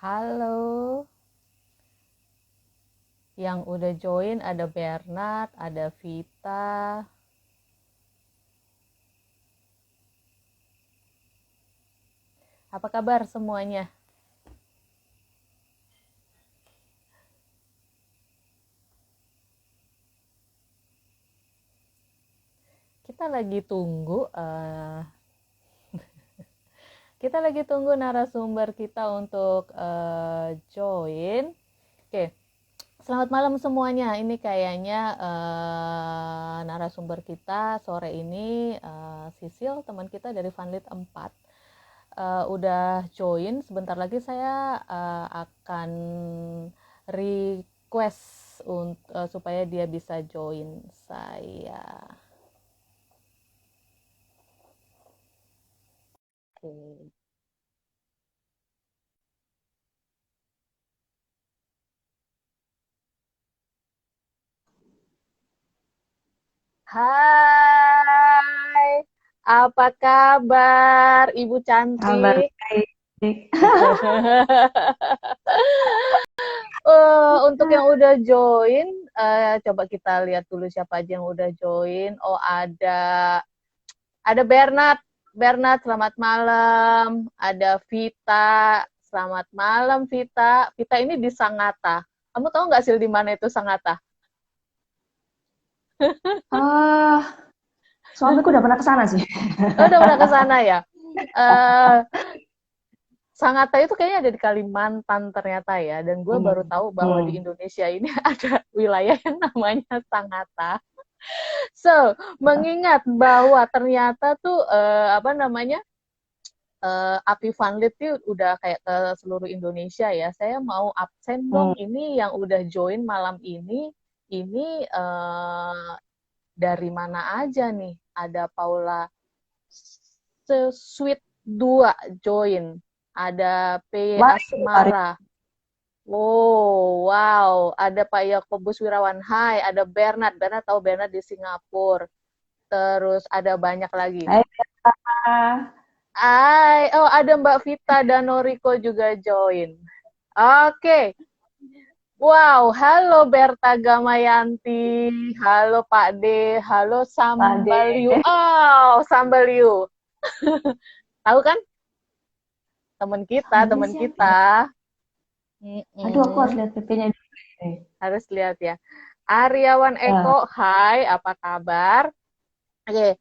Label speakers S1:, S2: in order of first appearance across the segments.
S1: Halo, yang udah join ada Bernard, ada Vita. Apa kabar semuanya? Kita lagi tunggu, kita lagi tunggu narasumber kita untuk join. Oke, selamat malam semuanya. Ini kayaknya narasumber kita sore ini Sisil, teman kita dari Funlit 4. Udah join. Sebentar lagi saya akan request supaya dia bisa join saya. Oke. Hai, apa kabar Ibu
S2: Kabar
S1: cantik?
S2: baik.
S1: Untuk yang udah join, coba kita lihat dulu siapa aja yang udah join. Oh, ada Bernard. Bernard, selamat malam. Ada Vita. Selamat malam, Vita. Vita ini di Sangatta. Kamu tahu nggak sih di mana itu Sangatta?
S2: Ah, suamiku udah pernah ke sana sih.
S1: Oh, udah pernah ke sana ya? Eh, Sangatta itu kayaknya ada di Kalimantan ternyata ya. Dan gue baru
S2: Hmm.
S1: tahu bahwa di
S2: Hmm.
S1: Indonesia ini ada wilayah yang namanya Sangatta. So, mengingat bahwa ternyata tuh apa namanya Api Funlit itu udah kayak ke seluruh Indonesia ya. Saya mau absen dong.
S2: Hmm.
S1: Ini yang udah join malam ini dari mana aja nih? Ada Paula Sweet 2 join. Ada P.
S2: Mari, mari.
S1: Asmara. Oh, wow. Ada Pak Yakobus Wirawan. Hai, ada Bernard. Bernard tahu Bernard di Singapura. Terus ada banyak lagi.
S2: Hai, Kak.
S1: Oh ada Mbak Vita dan Noriko juga join. Oke, wow, halo Berta Gamayanti, halo Pak D, halo
S2: Pak D.
S1: Sambal Yu. Oh, Sambal Yu. Tahu kan? Teman kita,
S2: Sambalnya
S1: teman
S2: siapa ya?
S1: kita.
S2: Aduh, aku harus
S1: Mm-mm.
S2: lihat PP-nya dulu deh.
S1: Harus lihat ya. Aryawan
S2: Ah,
S1: Eko, hai, apa kabar? Oke,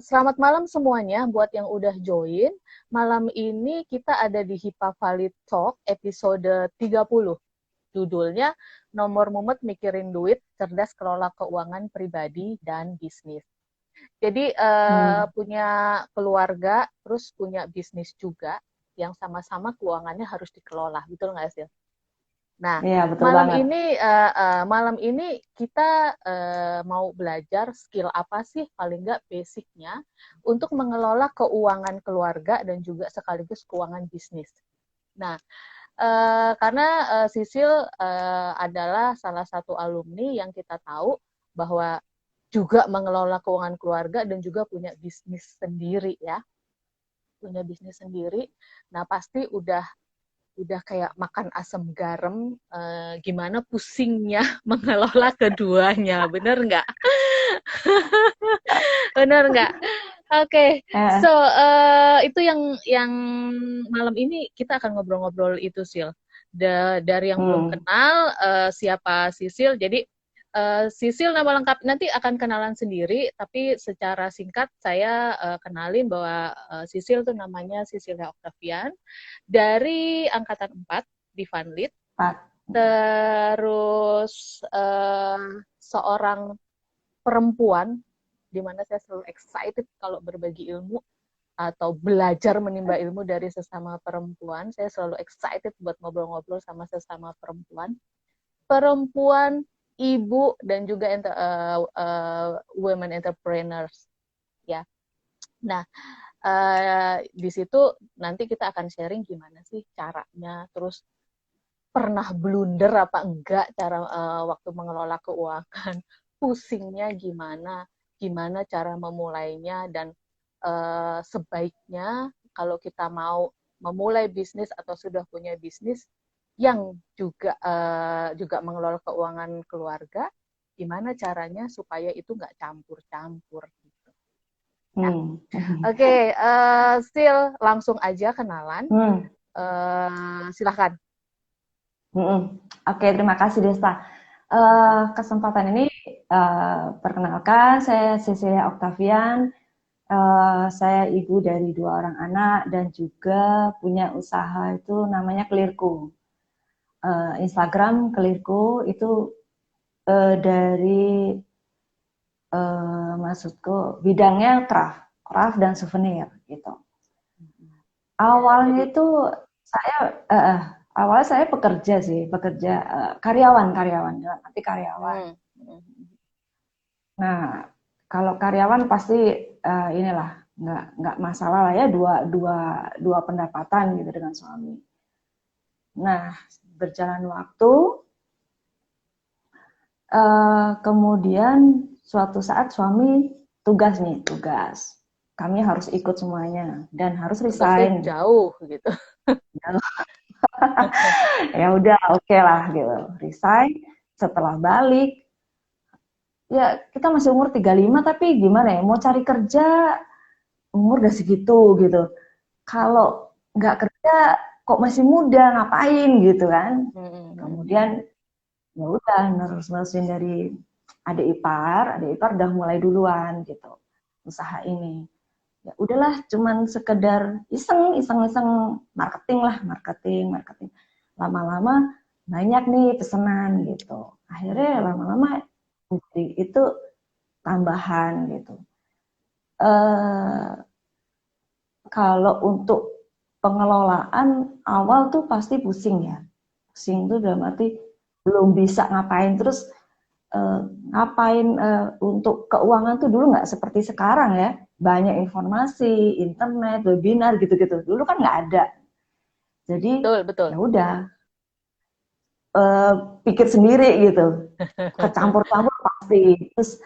S1: selamat malam semuanya buat yang udah join. Malam ini kita ada di HIPA Valid Talk episode 30. Judulnya Nomor Mumet Mikirin Duit, Cerdas Kelola Keuangan Pribadi dan Bisnis. Jadi
S2: hmm.
S1: punya keluarga, terus punya bisnis juga, yang sama-sama keuangannya harus dikelola, betul nggak sih? Nah,
S2: Iya, betul
S1: malam
S2: banget.
S1: ini kita mau belajar skill apa sih paling nggak basicnya untuk mengelola keuangan keluarga dan juga sekaligus keuangan bisnis. Nah, karena Sisil adalah salah satu alumni yang kita tahu bahwa juga mengelola keuangan keluarga dan juga punya bisnis sendiri ya, punya bisnis sendiri. Nah, pasti udah kayak makan asam garam, gimana pusingnya mengelola keduanya, bener nggak? Bener nggak? Oke, okay.
S2: Eh,
S1: So itu yang malam ini kita akan ngobrol-ngobrol itu Sil. Dari yang belum
S2: hmm.
S1: kenal siapa Sisil, jadi Sisil nama lengkap nanti akan kenalan sendiri, tapi secara singkat saya kenalin bahwa Sisil tuh namanya Sisilia Octavian dari angkatan 4 di Vanlit,
S2: Pak.
S1: terus seorang perempuan di mana saya selalu excited kalau berbagi ilmu atau belajar menimba ilmu dari sesama perempuan. Saya selalu excited buat ngobrol-ngobrol sama sesama perempuan. Perempuan, ibu, dan juga women entrepreneurs. Ya. Nah, di situ nanti kita akan sharing gimana sih caranya, terus pernah blunder apa enggak cara waktu mengelola keuangan, pusingnya gimana, cara memulainya, dan sebaiknya kalau kita mau memulai bisnis atau sudah punya bisnis yang juga mengelola keuangan keluarga, gimana caranya supaya itu nggak campur-campur gitu. Ya. Oke, Sil, langsung aja kenalan. Silahkan.
S2: Oke, terima kasih Desta. Kesempatan ini perkenalkan, saya Cecilia Octavian. Saya ibu dari 2 orang anak dan juga punya usaha itu namanya Clearco. Instagram Clearco itu dari maksudku bidangnya craft dan souvenir gitu. Awalnya itu awalnya saya pekerja karyawan nanti karyawan. Nah, kalau karyawan pasti inilah nggak masalah lah ya dua pendapatan gitu dengan suami. Nah, berjalan waktu, kemudian suatu saat suami tugas. Kami harus ikut semuanya dan harus resign.
S1: Jauh gitu.
S2: Ya udah, oke lah gitu. Resign, setelah balik, ya kita masih umur 35 tapi gimana ya, mau cari kerja umur udah segitu gitu. Kalau nggak kerja kok masih muda, ngapain gitu kan. Kemudian ya udah nerusin dari adik ipar udah mulai duluan gitu usaha ini. Ya udahlah, cuman sekedar iseng marketing. Lama-lama banyak nih pesanan gitu. Akhirnya lama-lama itu tambahan gitu. Kalau untuk pengelolaan awal tuh pasti pusing ya. Pusing tuh dalam arti belum bisa ngapain, terus untuk keuangan tuh dulu nggak seperti sekarang ya, banyak informasi, internet, webinar gitu-gitu. Dulu kan nggak ada. Jadi
S1: betul.
S2: ya udah pikir sendiri gitu, kecampur-campur pasti. Terus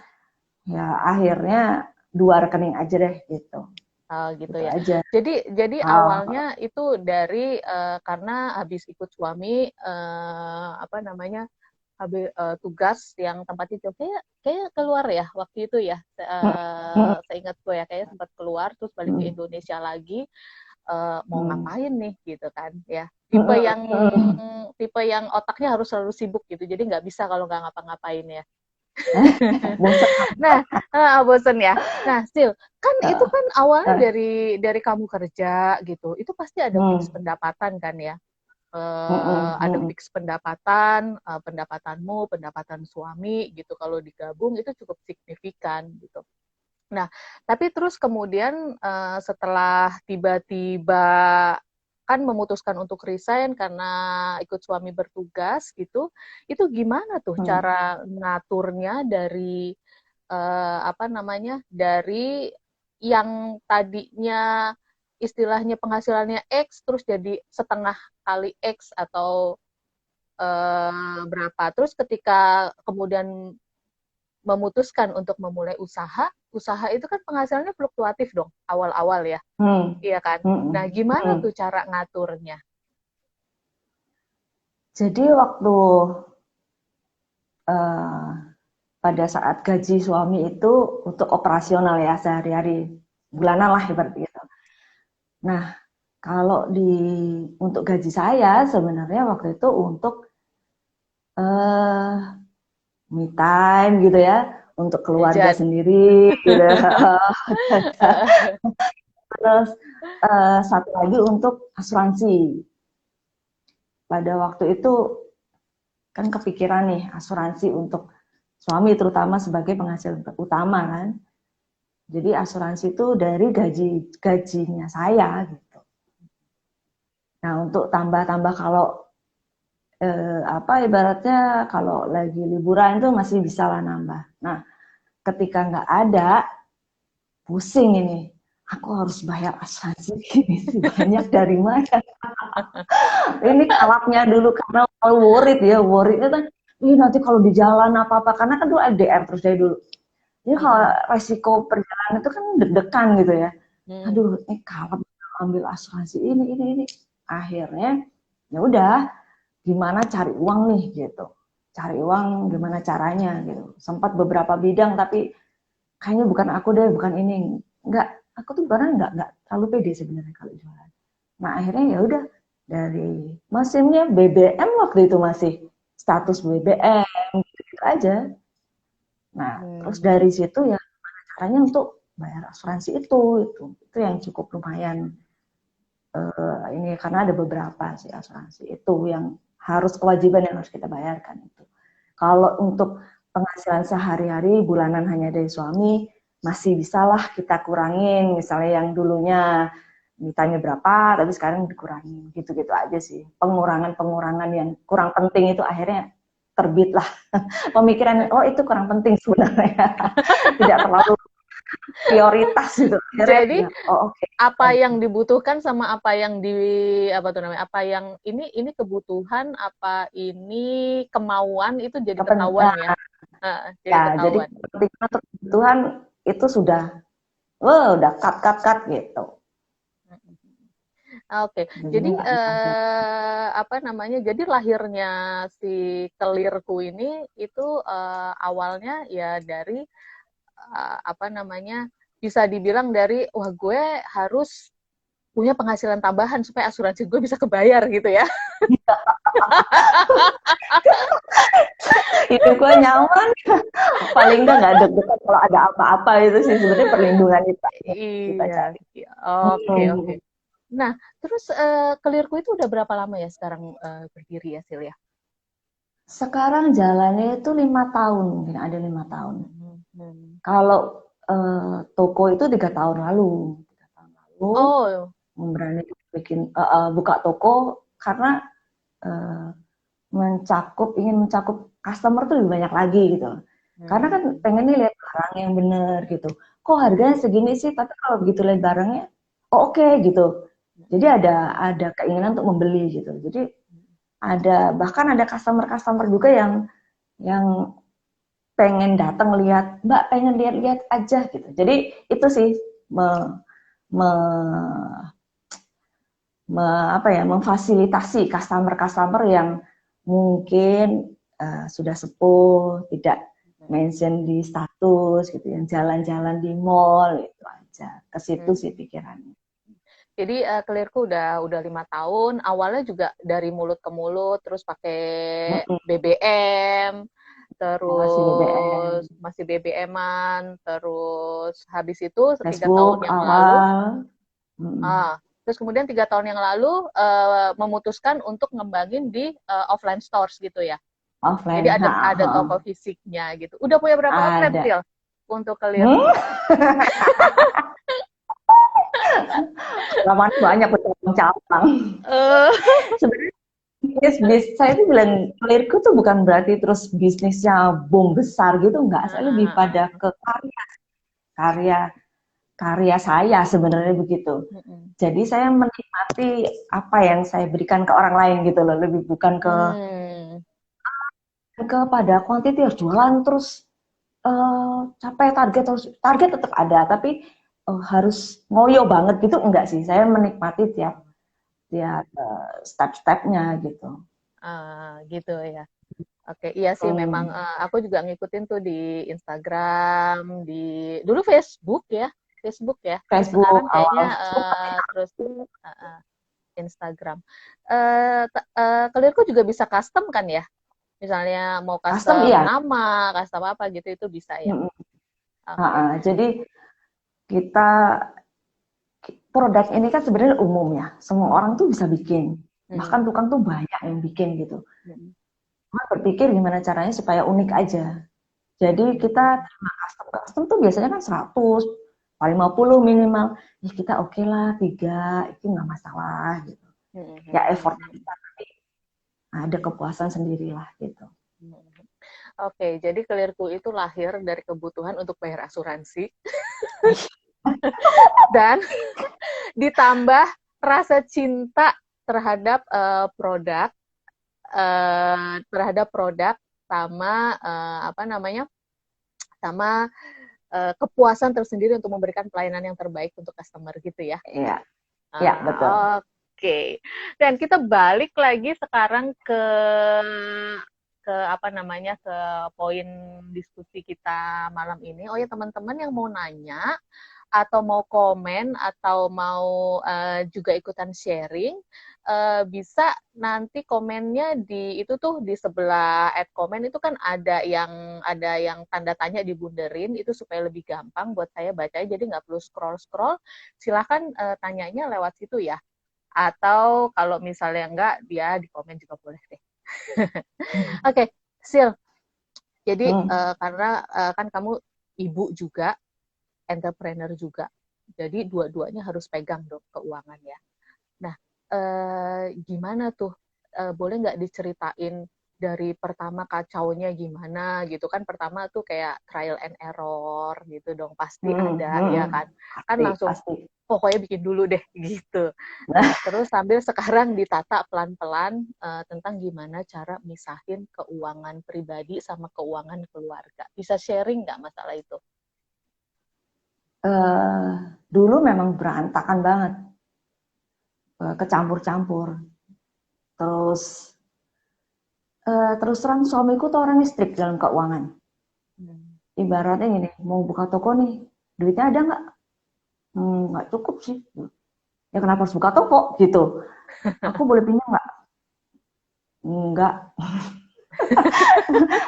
S2: ya akhirnya 2 rekening aja deh gitu.
S1: Gitu ya. Aja. Jadi awalnya itu dari karena habis ikut suami habis tugas yang tempatnya jauh, kayak keluar ya waktu itu ya. Seingat gue ya kayak sempat keluar terus balik ke Indonesia lagi. Mau ngapain nih gitu kan ya, tipe yang otaknya harus selalu sibuk gitu, jadi nggak bisa kalau nggak ngapa-ngapain ya. Nah, bosen ya. Nah, Sil, kan itu kan awalnya dari kamu kerja gitu, itu pasti ada fix pendapatan kan ya. Ada fix pendapatan, pendapatanmu, pendapatan suami gitu, kalau digabung itu cukup signifikan gitu. Nah, tapi terus kemudian setelah tiba-tiba kan memutuskan untuk resign karena ikut suami bertugas gitu, itu gimana tuh cara ngaturnya dari dari yang tadinya istilahnya penghasilannya X terus jadi setengah kali X atau berapa, terus ketika kemudian memutuskan untuk memulai usaha itu kan penghasilannya fluktuatif dong awal-awal ya, iya kan? Nah, gimana tuh cara ngaturnya?
S2: Jadi waktu pada saat gaji suami itu untuk operasional ya sehari-hari, bulanan lah seperti itu. Nah, kalau untuk gaji saya sebenarnya waktu itu untuk me time gitu ya, untuk keluarga sendiri gitu. Terus satu lagi untuk asuransi. Pada waktu itu kan kepikiran nih asuransi untuk suami terutama sebagai penghasil utama kan. Jadi asuransi itu dari gajinya saya gitu. Nah, untuk tambah-tambah kalau ibaratnya kalau lagi liburan itu masih bisa lah nambah. Nah, ketika nggak ada, pusing ini. Aku harus bayar asuransi ini banyak dari mana? Ini kalapnya dulu karena worried itu kan, nanti kalau di jalan apa-apa, karena kan dulu LDR terus dari dulu. Jadi kalau resiko perjalanan itu kan deg-degan gitu ya. Aduh, ini kalap ambil asuransi ini. Akhirnya ya udah, gimana cari uang nih gitu. Cari uang gimana caranya gitu. Sempat beberapa bidang tapi kayaknya bukan aku deh, bukan ini. Enggak, aku tuh karena enggak terlalu pede sebenarnya kalau jualan. Nah, akhirnya ya udah dari mesinnya BBM waktu itu masih status BBM gitu aja. Nah, terus dari situ ya caranya untuk bayar asuransi itu yang cukup lumayan ini karena ada beberapa sih asuransi itu yang harus kewajiban yang harus kita bayarkan itu. Kalau untuk penghasilan sehari-hari bulanan hanya dari suami masih bisalah kita kurangin, misalnya yang dulunya ditanya berapa tapi sekarang dikurangin, gitu-gitu aja sih. Pengurangan yang kurang penting itu akhirnya terbit lah pemikiran, oh itu kurang penting sebenarnya. Tidak terlalu prioritas gitu.
S1: Jadi
S2: Ya, oh, okay.
S1: apa yang dibutuhkan sama apa yang apa yang ini kebutuhan, apa ini kemauan itu jadi ketahuan ya. Jadi ketahuan.
S2: Jadi kepentingan atau kebutuhan itu udah cut gitu.
S1: Oke, jadi jadi lahirnya si Kelirku ini itu awalnya ya dari bisa dibilang dari wah gue harus punya penghasilan tambahan supaya asuransi gue bisa kebayar gitu ya.
S2: Hidup gue nyaman, paling nggak deg-degan kalau ada apa-apa itu sih sebenarnya perlindungan kita cari.
S1: Oke. Nah, terus Kelirku itu udah berapa lama ya sekarang berdiri ya, Sil ya?
S2: Sekarang jalannya itu 5 tahun, mungkin ada 5 tahun. Kalau toko itu 3 tahun lalu.
S1: Oh.
S2: Berani bikin buka toko karena ingin mencakup customer tuh lebih banyak lagi gitu. Karena kan pengen nih lihat barang yang bener gitu. Kok harganya segini sih? Tapi kalau begitu lihat barangnya, oke gitu. Jadi ada keinginan untuk membeli gitu. Jadi bahkan ada customer juga yang pengen datang lihat, Mbak pengen lihat-lihat aja gitu. Jadi itu sih memfasilitasi customer yang mungkin sudah sepuh, tidak mention di status gitu, yang jalan-jalan di mall itu aja. Ke situ sih pikirannya.
S1: Jadi Kelirku udah 5 tahun, awalnya juga dari mulut ke mulut, terus pakai BBM, terus masih BBM-an, terus habis itu 3 tahun yang lalu, terus kemudian 3 tahun yang lalu memutuskan untuk ngembangin di offline stores gitu ya.
S2: Offline.
S1: Jadi ada toko fisiknya gitu. Udah punya berapa outlet, Sil? Untuk Kelirku?
S2: Laman banyak cabang. Sebenarnya bisnis saya itu bilang Kelirku tuh bukan berarti terus bisnisnya boom besar gitu, enggak. Saya lebih pada ke karya saya sebenarnya begitu. Jadi saya menikmati apa yang saya berikan ke orang lain gitu loh, lebih bukan kepada quantity harus jualan terus capai target tetap ada, tapi harus ngoyo banget gitu enggak sih. Saya menikmati tiap step-stepnya gitu.
S1: Gitu ya. Oke, iya sih memang aku juga ngikutin tuh di Instagram, dulu Facebook ya. Sekarang kayaknya terus Instagram. Kelirku juga bisa custom kan ya? Misalnya mau custom nama, custom apa gitu itu bisa ya.
S2: Jadi produk ini kan sebenarnya umum ya, semua orang tuh bisa bikin, bahkan tukang tuh banyak yang bikin gitu. Berpikir gimana caranya supaya unik aja. Jadi kita terima custom tuh biasanya kan 100, 50 minimal. Ya kita oke lah 3, itu nggak masalah gitu. Ya effortnya kita ada kepuasan sendirilah gitu.
S1: Oke, jadi Kelirku itu lahir dari kebutuhan untuk bayar asuransi. Dan ditambah rasa cinta terhadap produk sama kepuasan tersendiri untuk memberikan pelayanan yang terbaik untuk customer gitu ya.
S2: Iya. Ya, betul.
S1: Oke. Dan kita balik lagi sekarang ke apa namanya, ke poin diskusi kita malam ini. Oh ya teman-teman yang mau nanya atau mau komen atau mau juga ikutan sharing, bisa nanti komennya di itu tuh di sebelah add komen itu kan ada yang tanda tanya dibunderin itu supaya lebih gampang buat saya bacanya jadi nggak perlu scroll scroll. Silahkan tanyanya lewat situ ya. Atau kalau misalnya enggak, dia di komen juga boleh deh. Oke, Sil. Jadi karena kan kamu ibu juga, entrepreneur juga. Jadi dua-duanya harus pegang dong keuangan ya. Nah, gimana tuh? Boleh nggak diceritain dari pertama kacaunya gimana gitu kan? Pertama tuh kayak trial and error gitu dong, pasti ada ya kan? Kan
S2: Pasti,
S1: langsung
S2: pasti.
S1: pokoknya bikin dulu deh gitu. Nah, terus sambil sekarang ditata pelan-pelan tentang gimana cara misahin keuangan pribadi sama keuangan keluarga. Bisa sharing nggak masalah itu?
S2: Dulu memang berantakan banget, kecampur-campur. Terus terang suamiku tuh orang strict dalam keuangan. Ibaratnya gini, mau buka toko nih, duitnya ada nggak? Nggak cukup sih. Ya kenapa harus buka toko gitu? Aku boleh pinjam nggak? Enggak.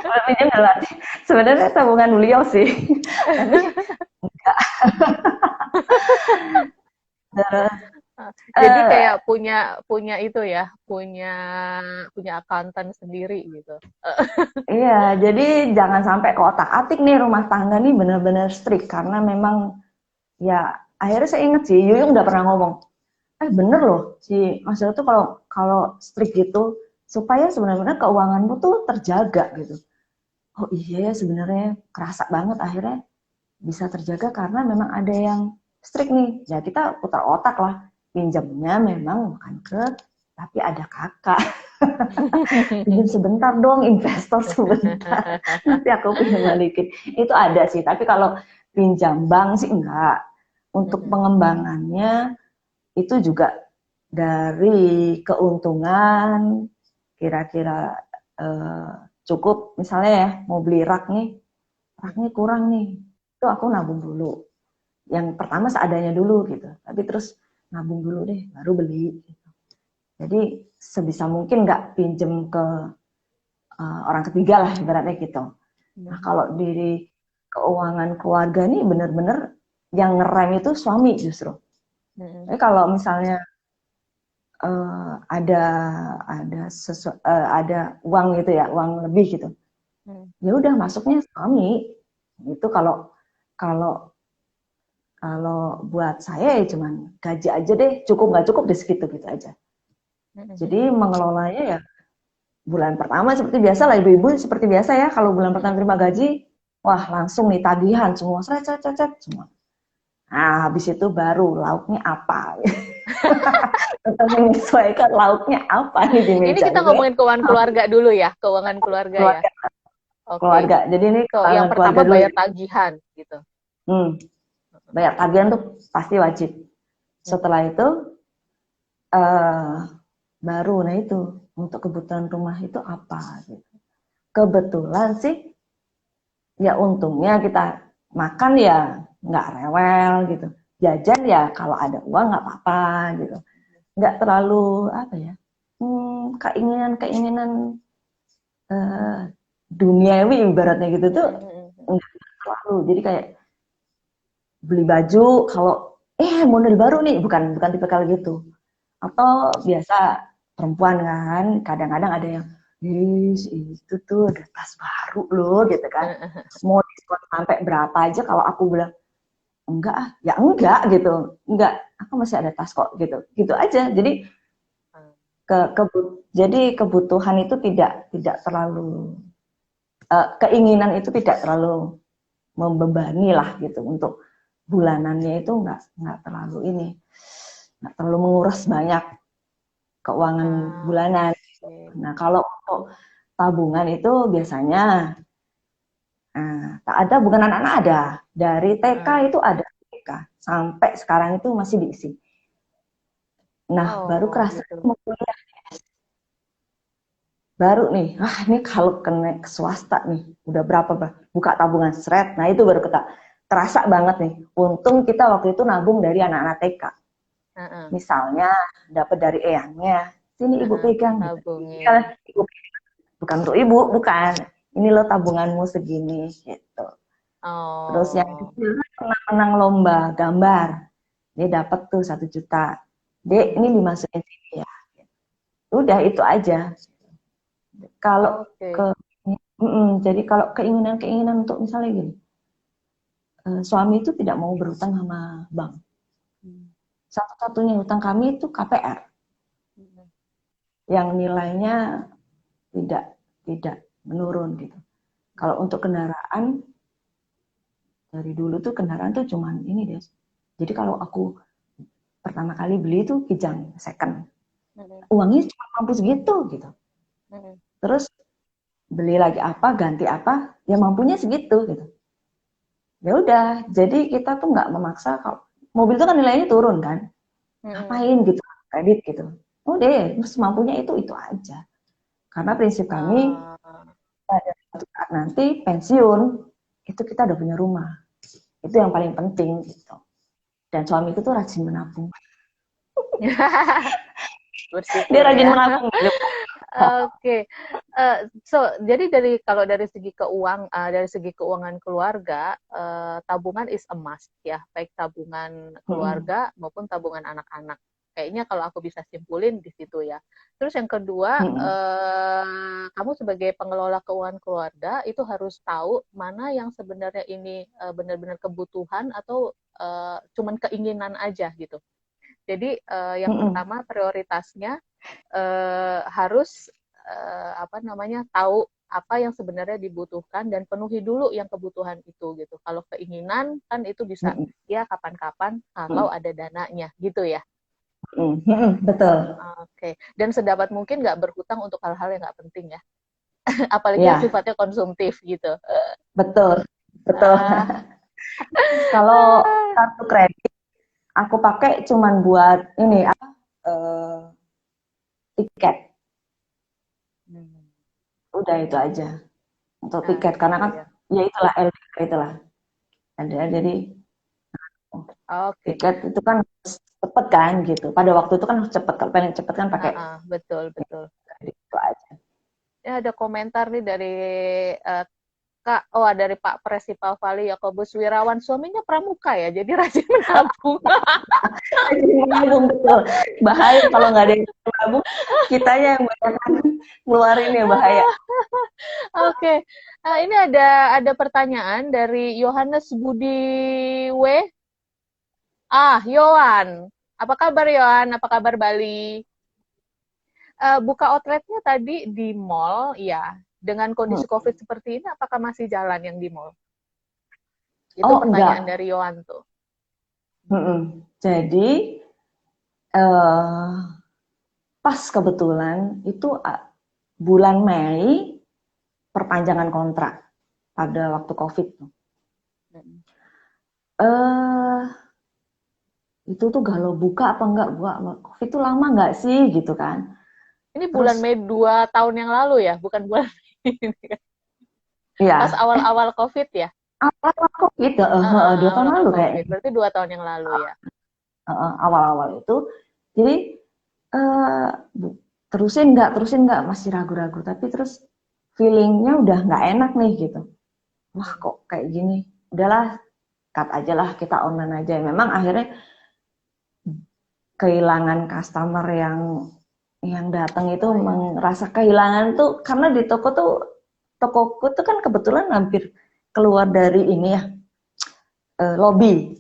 S2: Boleh pinjam nggak? Sebenarnya tabungan beliau sih. Tapi enggak.
S1: Jadi
S2: Uh,
S1: kayak punya itu ya, punya akuntan sendiri gitu.
S2: iya, jadi jangan sampai kotak-atik nih rumah tangga nih benar-benar strict karena memang ya akhirnya saya inget sih Yuyung udah pernah ngomong, bener loh si Mas tuh kalau kalau strict gitu supaya sebenarnya keuanganmu tuh terjaga gitu. Oh iya ya sebenarnya kerasa banget akhirnya bisa terjaga karena memang ada yang strict nih. Ya kita putar otak lah. Pinjamnya memang bukan ke tapi ada kakak. Pinjam sebentar dong, investor sebentar. Nanti aku pinjam balikin. Itu ada sih, tapi kalau pinjam bank sih enggak. Untuk pengembangannya itu juga dari keuntungan kira-kira eh, cukup misalnya ya mau beli raknya kurang nih itu aku nabung dulu yang pertama seadanya dulu gitu tapi terus nabung dulu deh baru beli gitu. Jadi sebisa mungkin nggak pinjem ke orang ketiga lah ibaratnya gitu. Nah kalau di keuangan keluarga nih bener-bener yang ngerem itu suami justru. Jadi kalau misalnya ada ada uang gitu ya uang lebih gitu ya udah masuknya suami itu kalau kalau kalau buat saya ya cuman gaji aja deh cukup nggak cukup di segitu gitu aja jadi mengelolanya ya bulan pertama seperti biasa lah ibu-ibu seperti biasa ya kalau bulan pertama terima gaji wah langsung nih tagihan semua set semua nah habis itu baru lauknya apa untuk menyesuaikan lauknya apa nih di
S1: Ini
S2: meja
S1: kita
S2: ini
S1: ngomongin keuangan keluarga dulu ya, keuangan keluarga ya.
S2: keluarga
S1: Oke.
S2: keluarga jadi ini
S1: Kok yang
S2: keluarga
S1: pertama
S2: dulu
S1: bayar
S2: ya.
S1: tagihan gitu.
S2: Bayar tagihan tuh pasti wajib. Setelah itu baru nah itu untuk kebutuhan rumah itu apa gitu. Kebetulan sih ya untungnya kita makan ya nggak rewel gitu. Jajan ya kalau ada uang nggak apa-apa gitu. Nggak terlalu apa ya keinginan-keinginan uh, duniawi ibaratnya gitu tuh nggak terlalu. Jadi kayak beli baju kalau model baru nih bukan tipe kali gitu atau biasa perempuan kan kadang-kadang ada yang itu tuh ada tas baru loh gitu kan mau diskon sampai berapa aja kalau aku bilang enggak ya enggak gitu enggak aku masih ada tas kok gitu gitu aja jadi jadi kebutuhan itu tidak terlalu keinginan itu tidak terlalu membebani lah gitu untuk bulanannya itu nggak terlalu nggak terlalu menguras banyak keuangan bulanan. Nah kalau untuk tabungan itu biasanya tak ada bukan anak-anak ada dari TK itu ada TK sampai sekarang itu masih diisi Nah, baru
S1: Oh,
S2: kerasa
S1: gitu.
S2: mau kuliah. Baru nih, ini kalau kena ke swasta nih, udah berapa, buka tabungan seret. Nah, itu baru kita terasa banget nih. Untung kita waktu itu nabung dari anak-anak TK.
S1: Heeh,
S2: Misalnya dapat dari eyangnya, sini ibu
S1: heeh,
S2: pegang gitu.
S1: tabungin.
S2: Ya, ibu, bukan untuk ibu, bukan. Ini lo tabunganmu segini gitu. Terus yang
S1: Oh.
S2: kecil pernah menang lomba gambar, dia dapat tuh 1 juta. Dek, ini
S1: Mm-mm.
S2: dimasukin sini ya. Udah itu aja. Kalau ke
S1: Oke.
S2: jadi kalau keinginan-keinginan untuk misalnya gini, suami itu tidak mau berhutang sama bank.
S1: Mm.
S2: Satu-satunya hutang kami itu KPR
S1: Mm-mm.
S2: yang nilainya tidak tidak menurun gitu. Kalau untuk kendaraan dari dulu tuh kendaraan tuh cuman ini deh. Jadi kalau aku pertama kali beli itu Kijang second,
S1: Mm-mm.
S2: uangnya cuma mampu segitu gitu.
S1: Mm-mm.
S2: Terus beli lagi apa, ganti apa, ya mampunya segitu gitu. Ya udah, jadi kita tuh nggak memaksa kalau mobil itu kan nilainya turun kan,
S1: Mm-mm.
S2: ngapain gitu, kredit gitu. Oh deh, semampunya itu aja. Karena prinsip kami
S1: Ah,
S2: pada suatu saat nanti pensiun itu kita udah punya rumah. Itu yang paling penting gitu. Dan suamiku tuh rajin menabung. Dia
S1: bersyukur
S2: rajin
S1: ya.
S2: menabung gitu.
S1: Oke. So jadi kalau dari segi keuangan keluarga, tabungan is a must ya, baik tabungan keluarga maupun tabungan anak-anak. Kayaknya kalau aku bisa simpulin di situ ya. Terus yang kedua, kamu sebagai pengelola keuangan keluarga itu harus tahu mana yang sebenarnya ini benar-benar kebutuhan atau cuman keinginan aja gitu. Jadi yang pertama prioritasnya harus apa namanya tahu apa yang sebenarnya dibutuhkan dan penuhi dulu yang kebutuhan itu gitu. Kalau keinginan kan itu bisa ya kapan-kapan kalau ada dananya gitu ya.
S2: Betul.
S1: Oke. Dan sedapat mungkin nggak berhutang untuk hal-hal yang nggak penting ya. Apalagi yang
S2: Ya,
S1: sifatnya konsumtif gitu.
S2: betul. Betul.
S1: Ah,
S2: Kalau kartu kredit aku pakai cuman buat ini apa? eh, Tiket.
S1: hmm.
S2: Udah itu aja. Untuk
S1: Ah,
S2: tiket karena
S1: gitu
S2: kan
S1: ya.
S2: ya itulah LDK itulah. Ada jadi
S1: Oke.
S2: tiket itu kan cepet kan gitu. Pada waktu itu kan cepet, kalau pengen cepet kan pakai
S1: Betul, betul.
S2: kredit itu aja.
S1: Ya ada komentar nih dari eh, Kak, oh dari Pak Presipal Vali Yakobus Wirawan, suaminya pramuka ya, jadi rajin menabung.
S2: Menabung betul. Bahaya kalau nggak ada yang menabung, kitanya yang banyak ngeluarin ya bahaya.
S1: Oke, ini ada pertanyaan dari Yohanes Budi W. Yohan. Apa kabar Yohan? Apa kabar Bali? Buka outletnya tadi di mall, ya. Dengan kondisi COVID seperti ini, apakah masih jalan yang di mall? Itu
S2: Oh
S1: pertanyaan
S2: enggak.
S1: dari Yohan tuh.
S2: Jadi eh, pas kebetulan itu bulan Mei perpanjangan kontrak pada waktu COVID. Eh itu tuh galau buka apa enggak buka COVID itu lama enggak sih gitu kan.
S1: Ini
S2: Terus
S1: bulan Mei 2 tahun yang lalu ya, bukan bulan Mei. Pas
S2: ya
S1: awal-awal COVID ya?
S2: awal COVID 2 tahun
S1: Awal-awal
S2: lalu
S1: COVID.
S2: kayaknya.
S1: Berarti 2 tahun yang lalu ya?
S2: Awal-awal itu. Jadi eh terusin enggak masih ragu-ragu tapi terus feelingnya udah nggak enak nih gitu. Wah kok kayak gini. Udahlah cut aja lah kita online aja. Memang akhirnya kehilangan customer yang datang itu
S1: Oh ya.
S2: merasa kehilangan tuh karena di tokoku tuh kan kebetulan hampir keluar dari ini ya lobby.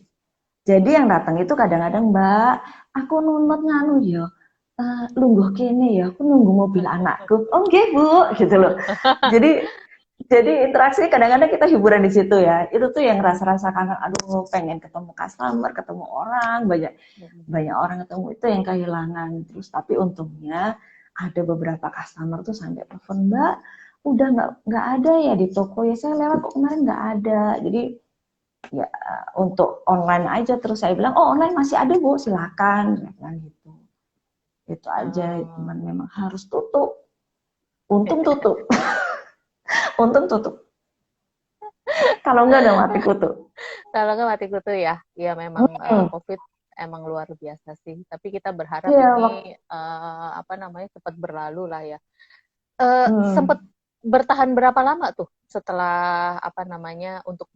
S2: Jadi yang datang itu kadang-kadang Mbak, aku nunut nganu ya, lungguh kene ya, aku nunggu mobil anakku. Oh nggih Bu, gitu loh. Jadi interaksi kadang-kadang kita hiburan di situ ya. Itu tuh yang rasa-rasa kangen, aduh pengen ketemu customer, ketemu orang, banyak banyak orang ketemu itu yang kehilangan. Terus tapi untungnya ada beberapa customer tuh sampai telepon Mbak, udah nggak ada ya di toko ya saya lewat kok kemarin nggak ada. Jadi ya untuk online aja terus saya bilang oh online masih ada Bu silakan gitu. Itu aja, cuman memang harus tutup. Untung tutup. Untung tutup. Kalau enggak udah mati kutu.
S1: Kalau nggak mati kutu ya, ya memang COVID emang luar biasa sih. Tapi kita berharap
S2: Iya,
S1: ini apa namanya cepat berlalu lah ya. Sempat bertahan berapa lama tuh setelah apa namanya untuk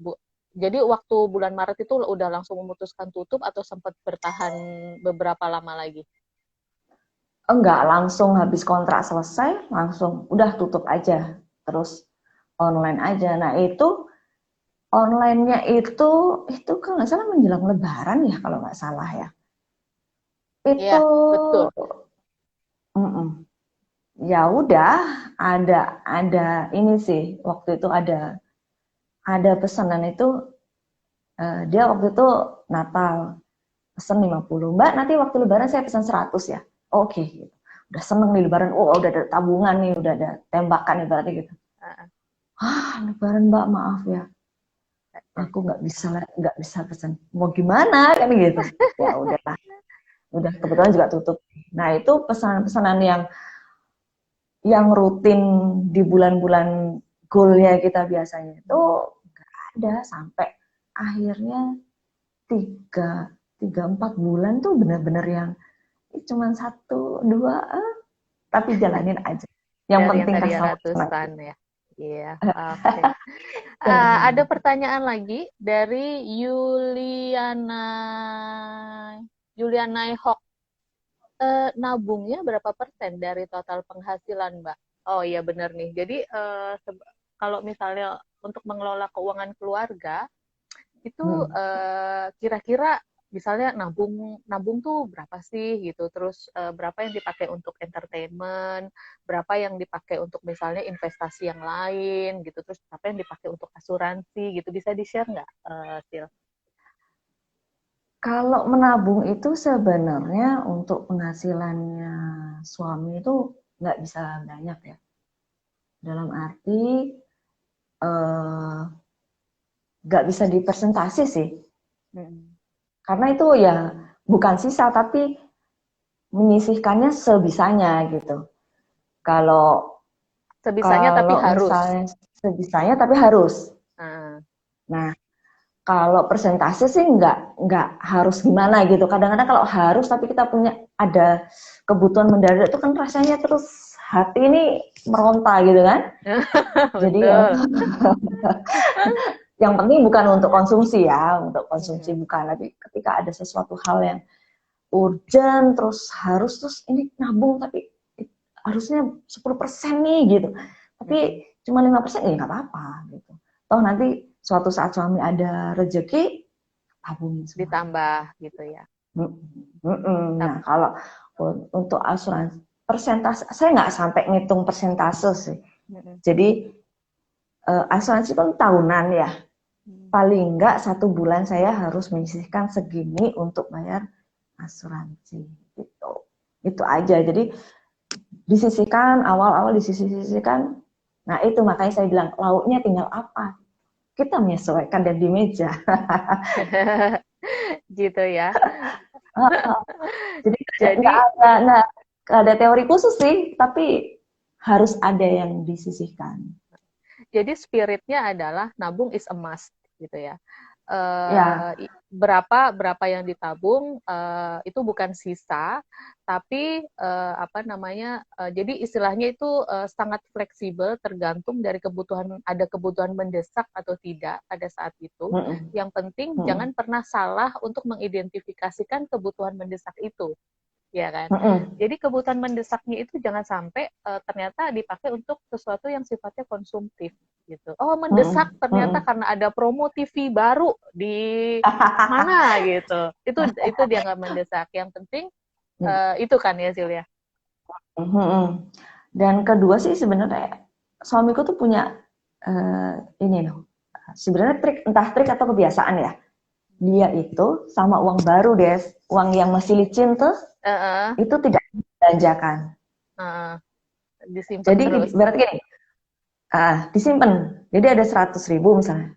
S1: jadi waktu bulan Maret itu udah langsung memutuskan tutup atau sempat bertahan beberapa lama lagi?
S2: enggak langsung habis kontrak selesai, langsung udah tutup aja. Terus online aja. Nah, itu online-nya itu kalau nggak salah menjelang Lebaran ya, kalau nggak salah ya.
S1: Iya,
S2: Itu
S1: betul.
S2: Ya udah, ada ini sih, waktu itu ada pesanan itu, dia waktu itu Natal pesan 50, Mbak nanti waktu Lebaran saya pesan 100 ya. Oke, gitu. Udah seneng nih Lebaran, oh udah ada tabungan nih, udah ada tembakan ibaratnya gitu. Lebaran Mbak, maaf ya, aku nggak bisa pesan. Mau gimana kan gitu. Ya udahlah, udah kebetulan juga tutup. Nah itu pesanan-pesanan yang rutin di bulan-bulan goalnya kita biasanya itu nggak ada sampai akhirnya tiga empat bulan tuh benar-benar yang cuman satu dua tapi jalanin aja. Yang
S1: Dari yang
S2: penting
S1: tadi
S2: customer senang.
S1: ratusan ya. Iya, oke. Ada pertanyaan lagi dari Yuliana Hok. Nabungnya berapa persen dari total penghasilan, Mbak? Oh iya benar nih. Jadi kalau misalnya untuk mengelola keuangan keluarga itu kira-kira misalnya nabung tuh berapa sih gitu, terus berapa yang dipakai untuk entertainment, berapa yang dipakai untuk misalnya investasi yang lain gitu, terus berapa yang dipakai untuk asuransi gitu, bisa di-share nggak, Sil?
S2: Kalau menabung itu sebenarnya untuk penghasilannya suami itu nggak bisa banyak ya. Dalam arti nggak bisa dipersentasi sih. Karena itu ya bukan sisa tapi menyisihkannya sebisanya gitu. Kalau
S1: Sebisanya tapi harus.
S2: misalnya sebisanya tapi harus. Nah, kalau persentase sih nggak harus gimana gitu. Kadang-kadang kalau harus tapi kita punya ada kebutuhan mendadak itu kan rasanya terus hati ini meronta gitu kan. Jadi yang penting bukan untuk konsumsi ya, untuk konsumsi bukan. Tapi ketika ada sesuatu hal yang urgent terus ini nabung tapi harusnya 10% nih gitu. Tapi cuma 5% ya nggak apa-apa gitu. Toh nanti suatu saat suami ada rezeki tabungin semua.
S1: Ditambah gitu ya.
S2: Nah, kalau untuk asuransi persentase saya nggak sampai ngitung persentase sih. Jadi asuransi kan tahunan ya. Paling nggak 1 bulan saya harus menyisihkan segini untuk bayar asuransi gitu. Itu aja. Jadi disisihkan awal-awal disisihkan. Nah itu makanya saya bilang lauknya tinggal apa. Kita menyesuaikan dan di meja.
S1: Gitu ya.
S2: Jadi nggak ada teori khusus sih, tapi harus ada yang disisihkan.
S1: Jadi spiritnya adalah nabung is a must gitu ya.
S2: Ya.
S1: Berapa yang ditabung itu bukan sisa, tapi apa namanya? Jadi istilahnya itu sangat fleksibel, tergantung dari ada kebutuhan mendesak atau tidak pada saat itu. Yang penting jangan pernah salah untuk mengidentifikasikan kebutuhan mendesak itu. Ya kan. Jadi kebutuhan mendesaknya itu jangan sampai ternyata dipakai untuk sesuatu yang sifatnya konsumtif gitu. Oh, mendesak ternyata karena ada promo TV baru di mana gitu. Itu dia nggak mendesak. Yang penting itu kan ya Silya.
S2: Dan kedua sih sebenarnya suamiku tuh punya ini loh. Sebenarnya entah trik atau kebiasaan ya. Dia itu sama uang baru deh, uang yang masih licin tuh, itu tidak dibelanjakan.
S1: Disimpan
S2: jadi
S1: terus.
S2: Berarti gini, disimpan. Jadi ada 100.000 misalnya.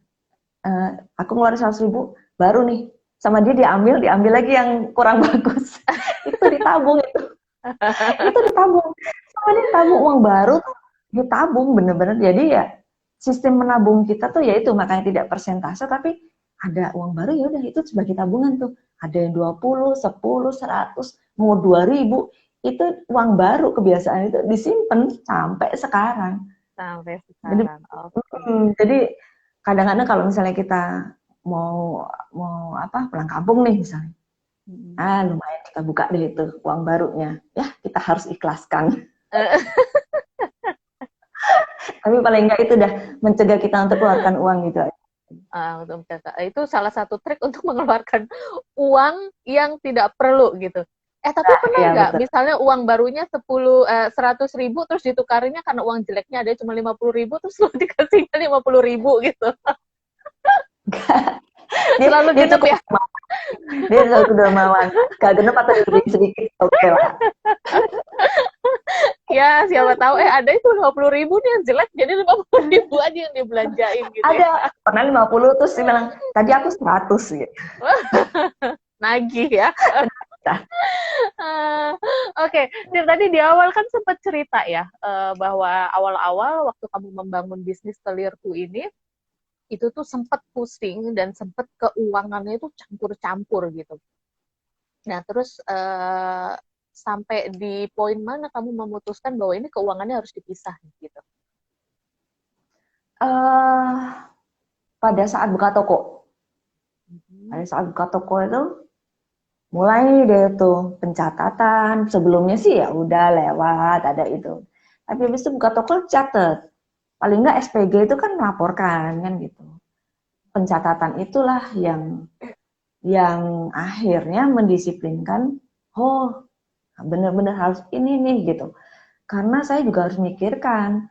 S2: Aku ngeluarin 100.000, baru nih. Sama dia diambil lagi yang kurang bagus. Itu ditabung itu. Itu ditabung. Sama dia tabung uang baru tuh ditabung bener-bener. Jadi ya sistem menabung kita tuh ya itu makanya tidak persentase tapi ada uang baru ya udah itu sebagai tabungan tuh. Ada yang 20, 10, 100, mau 2000 itu uang baru kebiasaan itu disimpan sampai sekarang.
S1: Sampai
S2: Jadi,
S1: sekarang. Oke.
S2: jadi kadang-kadang kalau misalnya kita mau mau apa pulang kampung nih misalnya,
S1: Mm-mm.
S2: lumayan kita buka deh itu uang barunya, ya kita harus ikhlaskan. Tapi paling enggak itu udah mencegah kita untuk keluarkan uang gitu.
S1: Untuk mencatat. Itu salah satu trik untuk mengeluarkan uang yang tidak perlu gitu. Tapi pernah
S2: Iya
S1: nggak
S2: betul.
S1: misalnya uang barunya 100.000 terus ditukarinya karena uang jeleknya ada cuma 50.000 terus lo dikasihnya 50.000 gitu.
S2: Dia,
S1: Terlalu
S2: dia
S1: genep
S2: cukup
S1: ya.
S2: dia selalu dermawan. Gak genep atau lebih sedikit oke lah.
S1: Ya siapa tahu ada itu 50.000 nih yang jelek jadi 50.000 aja yang dibelanjain gitu ya.
S2: Ada pernah 50 terus dia bilang tadi aku 100 gitu.
S1: Nagih ya.
S2: Nah,
S1: Oke, Dir, tadi di awal kan sempat cerita ya bahwa awal-awal waktu kamu membangun bisnis telurku ini itu tuh sempat pusing dan sempat keuangannya itu campur-campur gitu. Nah, terus sampai di poin mana kamu memutuskan bahwa ini keuangannya harus dipisah gitu?
S2: pada saat buka toko,
S1: Mhm.
S2: pada saat buka toko itu mulai deh tuh pencatatan. Sebelumnya sih ya udah lewat ada itu. Tapi habis itu buka toko catat. Paling nggak SPG itu kan melaporkan kan gitu. Pencatatan itulah yang akhirnya mendisiplinkan, oh benar-benar harus ini nih gitu. Karena saya juga harus mikirkan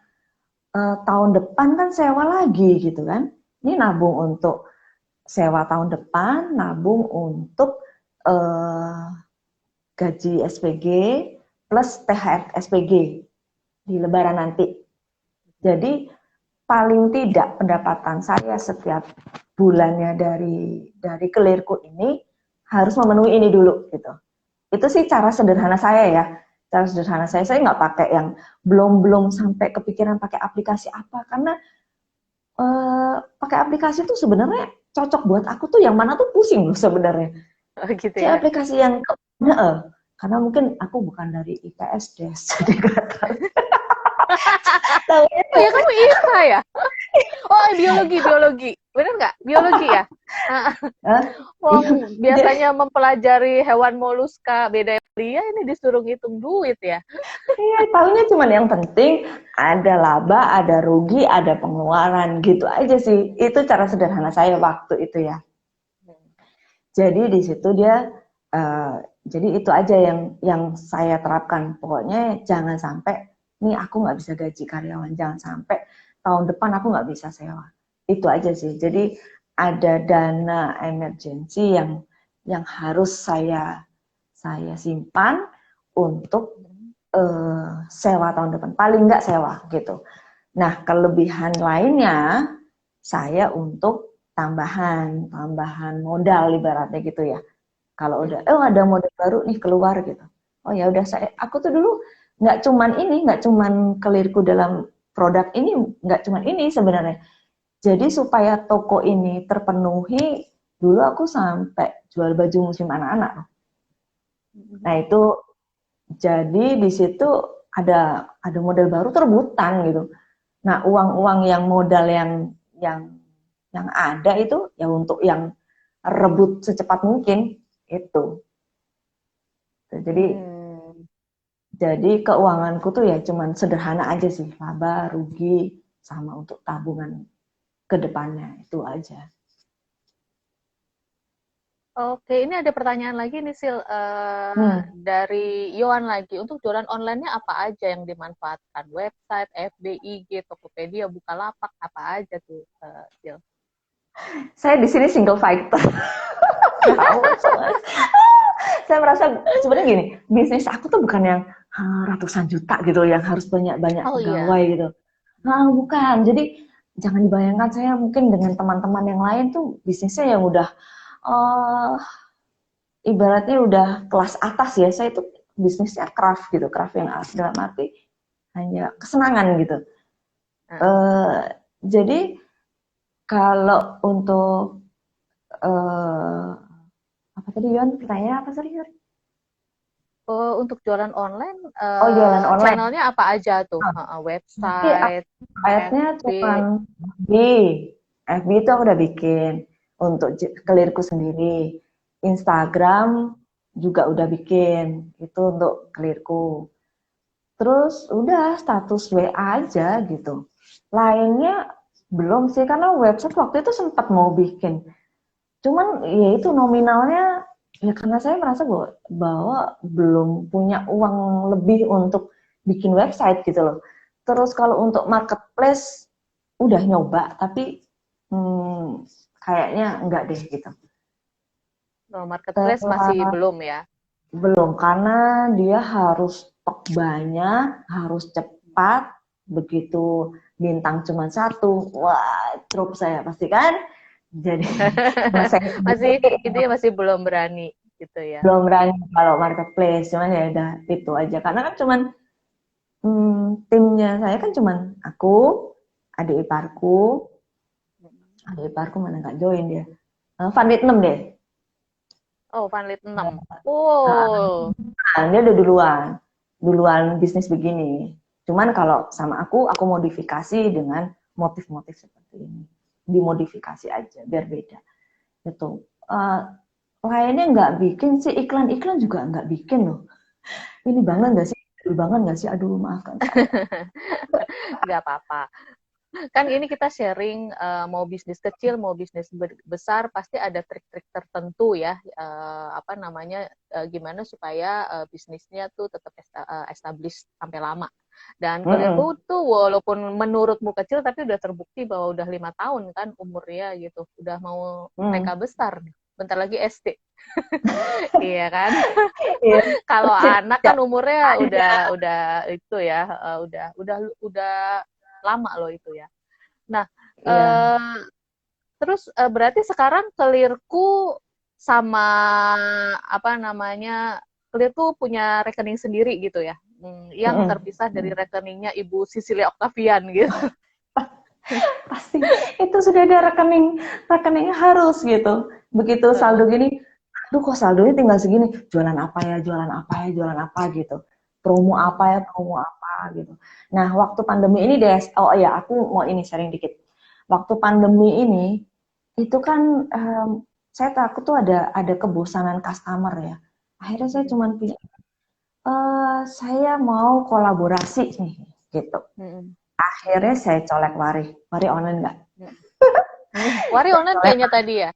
S2: tahun depan kan sewa lagi gitu kan. Ini nabung untuk sewa tahun depan, nabung untuk eh, gaji SPG plus THR SPG di Lebaran nanti. Jadi paling tidak pendapatan saya setiap bulannya dari kelirku ini harus memenuhi ini dulu gitu. Itu sih cara sederhana saya ya. Cara sederhana saya nggak pakai yang belum sampai kepikiran pakai aplikasi apa karena pakai aplikasi itu sebenarnya cocok buat aku tuh yang mana tuh pusing loh sebenarnya.
S1: Oh gitu
S2: Si
S1: ya.
S2: aplikasi yang karena mungkin aku bukan dari IPS deh, jadi nggak tahu.
S1: Oh ya kamu IPA ya? Oh biologi. Bener nggak? Biologi ya?
S2: Iya,
S1: Wong biasanya mempelajari hewan moluska, beda dia ini disuruh ngitung duit ya.
S2: iya, tahunya cuma yang penting ada laba, ada rugi, ada pengeluaran gitu aja sih. Itu cara sederhana saya waktu itu ya. Jadi di situ dia, uh, jadi itu aja yang saya terapkan. Pokoknya jangan sampai, nih aku nggak bisa gaji karyawan, jangan sampai tahun depan aku nggak bisa sewa. Itu aja sih. Jadi ada dana emergency yang harus saya simpan untuk sewa tahun depan. Paling nggak sewa gitu. Nah kelebihan lainnya saya untuk tambahan modal ibaratnya gitu ya. Kalau udah, ada modal baru nih keluar gitu. Oh ya udah aku tuh dulu nggak cuman kelirku dalam produk ini, nggak cuman ini sebenarnya. Jadi supaya toko ini terpenuhi, dulu aku sampai jual baju musim anak-anak. Nah itu jadi di situ ada model baru terbutan gitu. Nah uang-uang yang modal yang yang ada itu ya untuk yang rebut secepat mungkin itu. Jadi
S1: Hmm.
S2: jadi keuanganku tuh ya cuman sederhana aja sih, laba, rugi, sama untuk tabungan ke depannya itu aja.
S1: Oke, ini ada pertanyaan lagi nih Sil dari Yohan lagi. Untuk jualan online-nya apa aja yang dimanfaatkan? Website, FB, IG, Tokopedia, Bukalapak, apa aja tuh Sil?
S2: Saya di sini single fighter. Saya merasa sebenarnya gini, bisnis aku tuh bukan yang ratusan juta gitu, yang harus banyak-banyak
S1: Oh iya.
S2: pegawai gitu. Nah, bukan. Jadi jangan dibayangkan saya mungkin dengan teman-teman yang lain tuh bisnisnya yang udah ibaratnya udah kelas atas ya. Saya itu bisnisnya craft gitu, craft yang dalam arti hanya kesenangan gitu. Jadi kalau untuk apa tadi Yon? Pertanyaan apa tadi Yon?
S1: Untuk jualan online,
S2: Jualan online.
S1: channelnya apa aja tuh? Website,
S2: Website-nya
S1: FB.
S2: cuma FB itu aku udah bikin untuk kelirku sendiri. Instagram juga udah bikin, itu untuk kelirku. Terus udah status WA aja gitu. Lainnya belum sih, karena website waktu itu sempat mau bikin. Cuman ya itu nominalnya, ya karena saya merasa bahwa belum punya uang lebih untuk bikin website gitu loh. Terus kalau untuk marketplace udah nyoba, tapi kayaknya enggak deh gitu.
S1: Marketplace masih belum ya?
S2: Belum, karena dia harus stok banyak, harus cepat, begitu bintang cuma satu, wah drop saya pasti kan. Jadi
S1: masih belum berani gitu ya.
S2: Belum berani kalau marketplace, cuman ya udah itu aja. Karena kan cuman timnya saya kan cuman aku, adik iparku mana nggak join dia. Vanlit 6 deh.
S1: Oh, Vanlit 6. Oh.
S2: Dia udah duluan bisnis begini. Cuman kalau sama aku modifikasi dengan motif-motif seperti ini. Dimodifikasi aja biar beda. Gitu. Lainnya nggak bikin sih, iklan-iklan juga nggak bikin loh. Ini banget nggak sih? Aduh maafkan saya.
S1: Nggak apa-apa. Kan ini kita sharing, mau bisnis kecil, mau bisnis besar, pasti ada trik-trik tertentu ya, gimana supaya bisnisnya tuh tetap established sampai lama. Dan kelirku tuh walaupun menurutmu kecil, tapi udah terbukti bahwa udah 5 tahun kan umurnya gitu, udah mau TK besar, bentar lagi SD. Iya kan? Kalau anak kan umurnya udah itu ya, udah lama loh itu ya. Nah, terus berarti sekarang kelirku sama kelirku punya rekening sendiri gitu ya, yang terpisah dari rekeningnya Ibu Sisilia Octavian gitu.
S2: Pasti itu sudah ada rekeningnya harus gitu. Begitu saldo gini, aduh kok saldonya tinggal segini, jualan apa ya gitu. Promo apa gitu. Nah, waktu pandemi ini deh, aku mau ini sharing dikit. Waktu pandemi ini, itu kan saya takut tuh ada kebosanan customer ya. Akhirnya saya cuma pilih, saya mau kolaborasi nih, gitu. Akhirnya saya colek Wari online nggak?
S1: Wari online kayaknya tadi ya?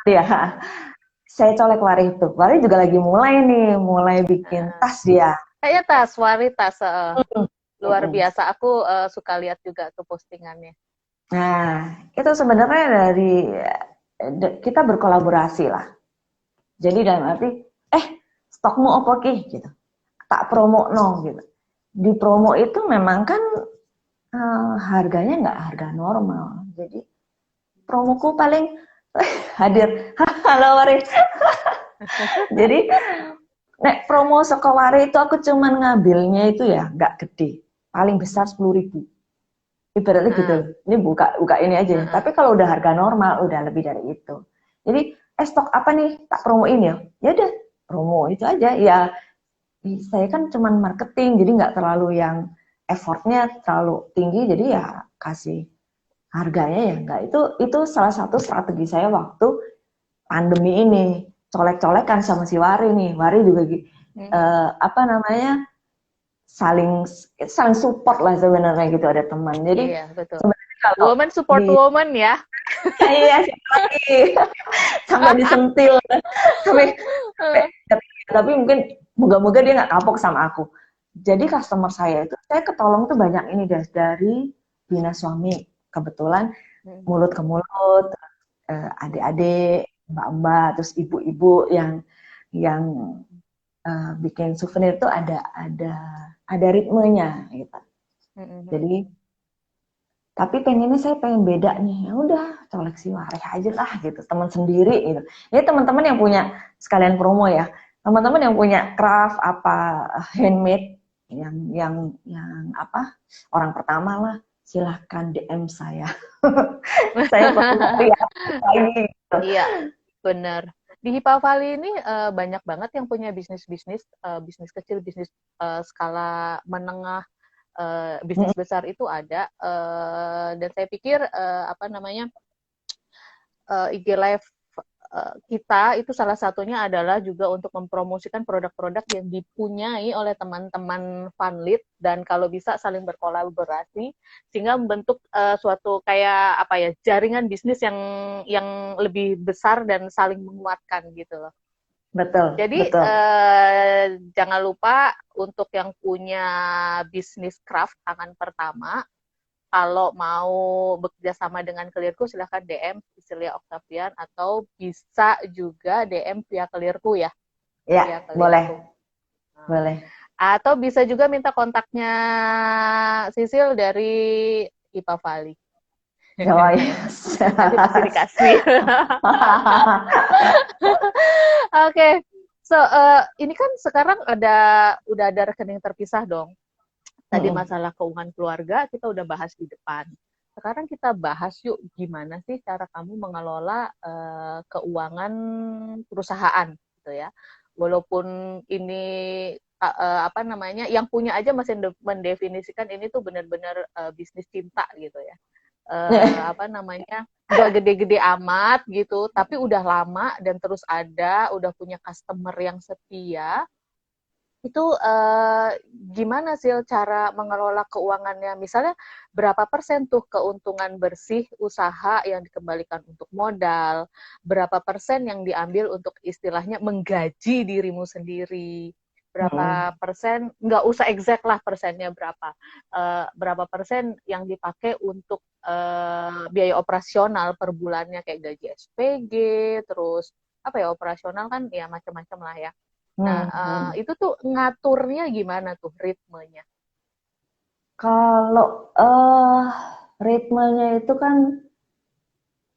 S2: Iya, saya colek Wari itu. Wari juga lagi mulai bikin tas dia.
S1: Kayaknya Wari tas. Luar biasa, aku suka lihat juga tuh postingannya.
S2: Nah, itu sebenarnya dari kita berkolaborasi lah. Jadi dalam arti, stokmu opo ki gitu. Tak promo no gitu. Di promo itu memang kan harganya nggak harga normal. Jadi promoku paling hadir. Halo Wari. Jadi nek promo Sekowari itu aku cuman ngambilnya itu ya nggak gede. Paling besar 10.000. Ibaratnya gitu. Ini buka ini aja. Tapi kalau udah harga normal udah lebih dari itu. Jadi stok apa nih tak promoin ya? Ya udah promo itu aja. Ya saya kan cuman marketing jadi nggak terlalu yang effortnya terlalu tinggi. Jadi ya kasih harganya ya nggak. Itu salah satu strategi saya waktu pandemi ini. Colek-colekan sama si Wari nih. Wari juga saling support lah sebenarnya gitu, ada teman. Jadi
S1: iya, betul. Kalau woman support woman ya.
S2: Iya, sampai disentil. Tapi mungkin moga-moga dia nggak kapok sama aku. Jadi customer saya itu saya ketolong tuh banyak ini dari dinas suami. Kebetulan mulut ke mulut, adik-adik, mbak-mbak, terus ibu-ibu yang bikin souvenir itu ada ritmenya gitu. Jadi tapi saya pengen beda nih. Ya udah, koleksi Wari aja lah gitu, teman sendiri gitu. Ini teman-teman yang punya sekalian promo ya. Teman-teman yang punya craft apa handmade yang apa orang pertama lah, silahkan DM saya. Saya perlu lihat lagi. Gitu.
S1: Iya, benar. Di Hipa Valley ini banyak banget yang punya bisnis-bisnis, bisnis kecil, bisnis skala menengah, bisnis besar itu ada. Dan saya pikir apa namanya IG Live kita itu salah satunya adalah juga untuk mempromosikan produk-produk yang dipunyai oleh teman-teman Funlit dan kalau bisa saling berkolaborasi sehingga membentuk suatu kayak apa ya jaringan bisnis yang lebih besar dan saling menguatkan gitu loh.
S2: Betul.
S1: Jadi
S2: betul.
S1: Jangan lupa untuk yang punya bisnis craft tangan pertama kalau mau bekerja sama dengan Clearku, silahkan DM Cecilia Octavian atau bisa juga DM via Clearku ya.
S2: Ya, boleh. Boleh.
S1: Atau bisa juga minta kontaknya Sisil dari Hipa Valley.
S2: Oh, yes.
S1: Nanti pasti dikasih. Oke. So, ini kan sekarang udah ada rekening terpisah dong. Tadi masalah keuangan keluarga kita udah bahas di depan. Sekarang kita bahas yuk gimana sih cara kamu mengelola keuangan perusahaan gitu ya. Walaupun ini apa namanya yang punya aja masih mendefinisikan ini tuh benar-benar bisnis cinta gitu ya. Apa namanya nggak gede-gede amat gitu, tapi udah lama dan terus ada, udah punya customer yang setia. Itu gimana sih cara mengelola keuangannya? Misalnya berapa persen tuh keuntungan bersih usaha yang dikembalikan untuk modal, berapa persen yang diambil untuk istilahnya menggaji dirimu sendiri, berapa persen, nggak usah exact lah persennya berapa persen yang dipakai untuk biaya operasional per bulannya kayak gaji SPG, terus apa ya operasional kan ya macam-macam lah ya. Nah, itu tuh ngaturnya gimana tuh ritmenya?
S2: Kalau ritmenya itu kan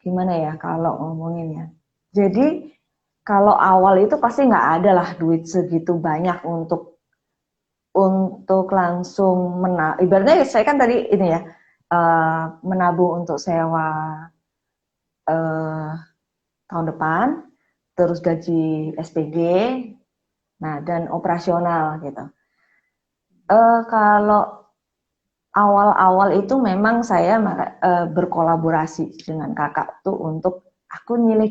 S2: gimana ya kalau ngomongin ya. Jadi kalau awal itu pasti nggak ada lah duit segitu banyak untuk langsung ibaratnya saya kan tadi ini ya menabung untuk sewa tahun depan, terus gaji SPG, nah dan operasional gitu. Kalau awal-awal itu memang saya berkolaborasi dengan kakak tuh untuk aku nyilih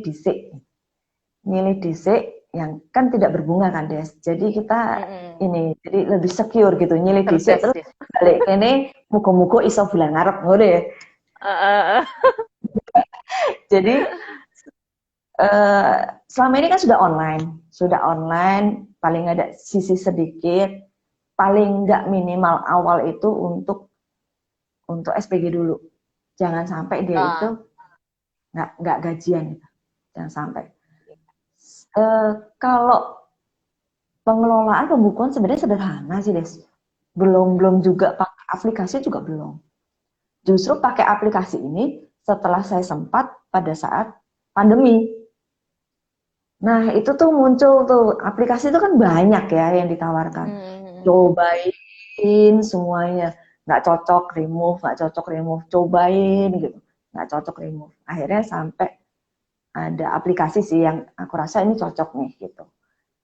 S2: disik yang kan tidak berbunga kan Des. Jadi kita ini jadi lebih secure gitu nyilih disik terus balik ini mugo-mugo iso bulan ngarep ngono ya. Jadi selama ini kan sudah online paling ada sisi sedikit paling nggak minimal awal itu untuk SPG dulu. Jangan sampai dia itu nggak gajian gitu. Jangan sampai. Kalau pengelolaan pembukuan sebenarnya sederhana sih, Des. Belum juga pakai aplikasi juga belum. Justru pakai aplikasi ini setelah saya sempat pada saat pandemi. Nah, itu tuh muncul tuh aplikasi itu kan banyak ya yang ditawarkan. Cobain semuanya. Nggak cocok remove, cobain gitu. Nggak cocok remove. Akhirnya sampai ada aplikasi sih yang aku rasa ini cocok nih gitu.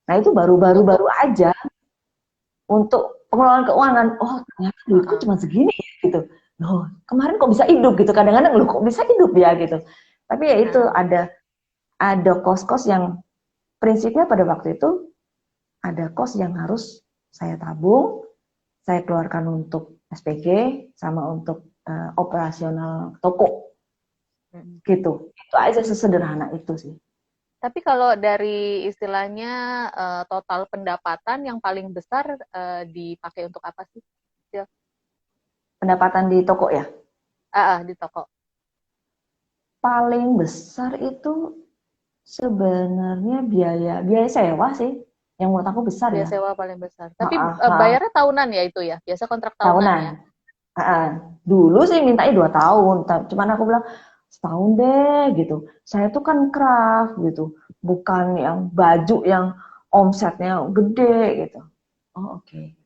S2: Nah itu baru aja untuk pengelolaan keuangan. Oh ternyata duitku cuma segini ya gitu. Loh kemarin kok bisa hidup gitu. Kadang-kadang loh kok bisa hidup ya gitu. Tapi ya itu ada kos-kos yang prinsipnya pada waktu itu ada kos yang harus saya tabung, saya keluarkan untuk SPG sama untuk operasional toko. Gitu. Itu aja sesederhana itu sih.
S1: Tapi kalau dari istilahnya total pendapatan yang paling besar dipakai untuk apa sih?
S2: Pendapatan di toko ya?
S1: Di toko.
S2: Paling besar itu sebenarnya biaya sewa sih. Yang menurut aku besar
S1: biaya
S2: ya.
S1: Biaya sewa paling besar. Tapi bayarnya tahunan ya itu ya? Biasa kontrak tahunan ya?
S2: Dulu sih mintanya 2 tahun. Cuman aku bilang setahun deh gitu. Saya tuh kan craft gitu. Bukan yang baju yang omsetnya gede gitu. Oh oke.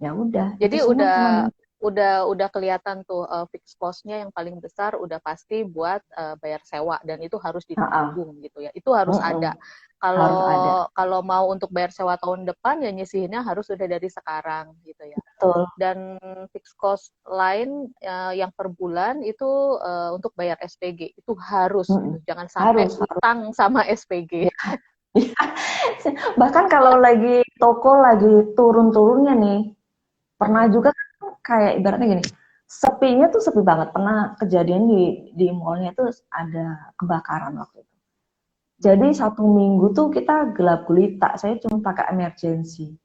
S2: Ya udah, itu
S1: Jadi
S2: semua cuman
S1: udah kelihatan tuh fixed cost-nya yang paling besar udah pasti buat bayar sewa dan itu harus ditabung gitu ya. Itu harus ada.
S2: harus ada.
S1: Kalau mau untuk bayar sewa tahun depan ya nyisihinnya harus udah dari sekarang gitu ya.
S2: Betul.
S1: Dan fixed cost lain yang per bulan itu untuk bayar SPG itu harus gitu. Jangan sampai
S2: Harus.
S1: utang sama SPG.
S2: Ya. Bahkan kalau lagi toko lagi turun-turunnya nih, pernah juga kan kayak ibaratnya gini, sepinya tuh sepi banget. Pernah kejadian di mallnya tuh ada kebakaran waktu itu. Jadi 1 minggu tuh kita gelap gulita. Saya cuma pakai emergency.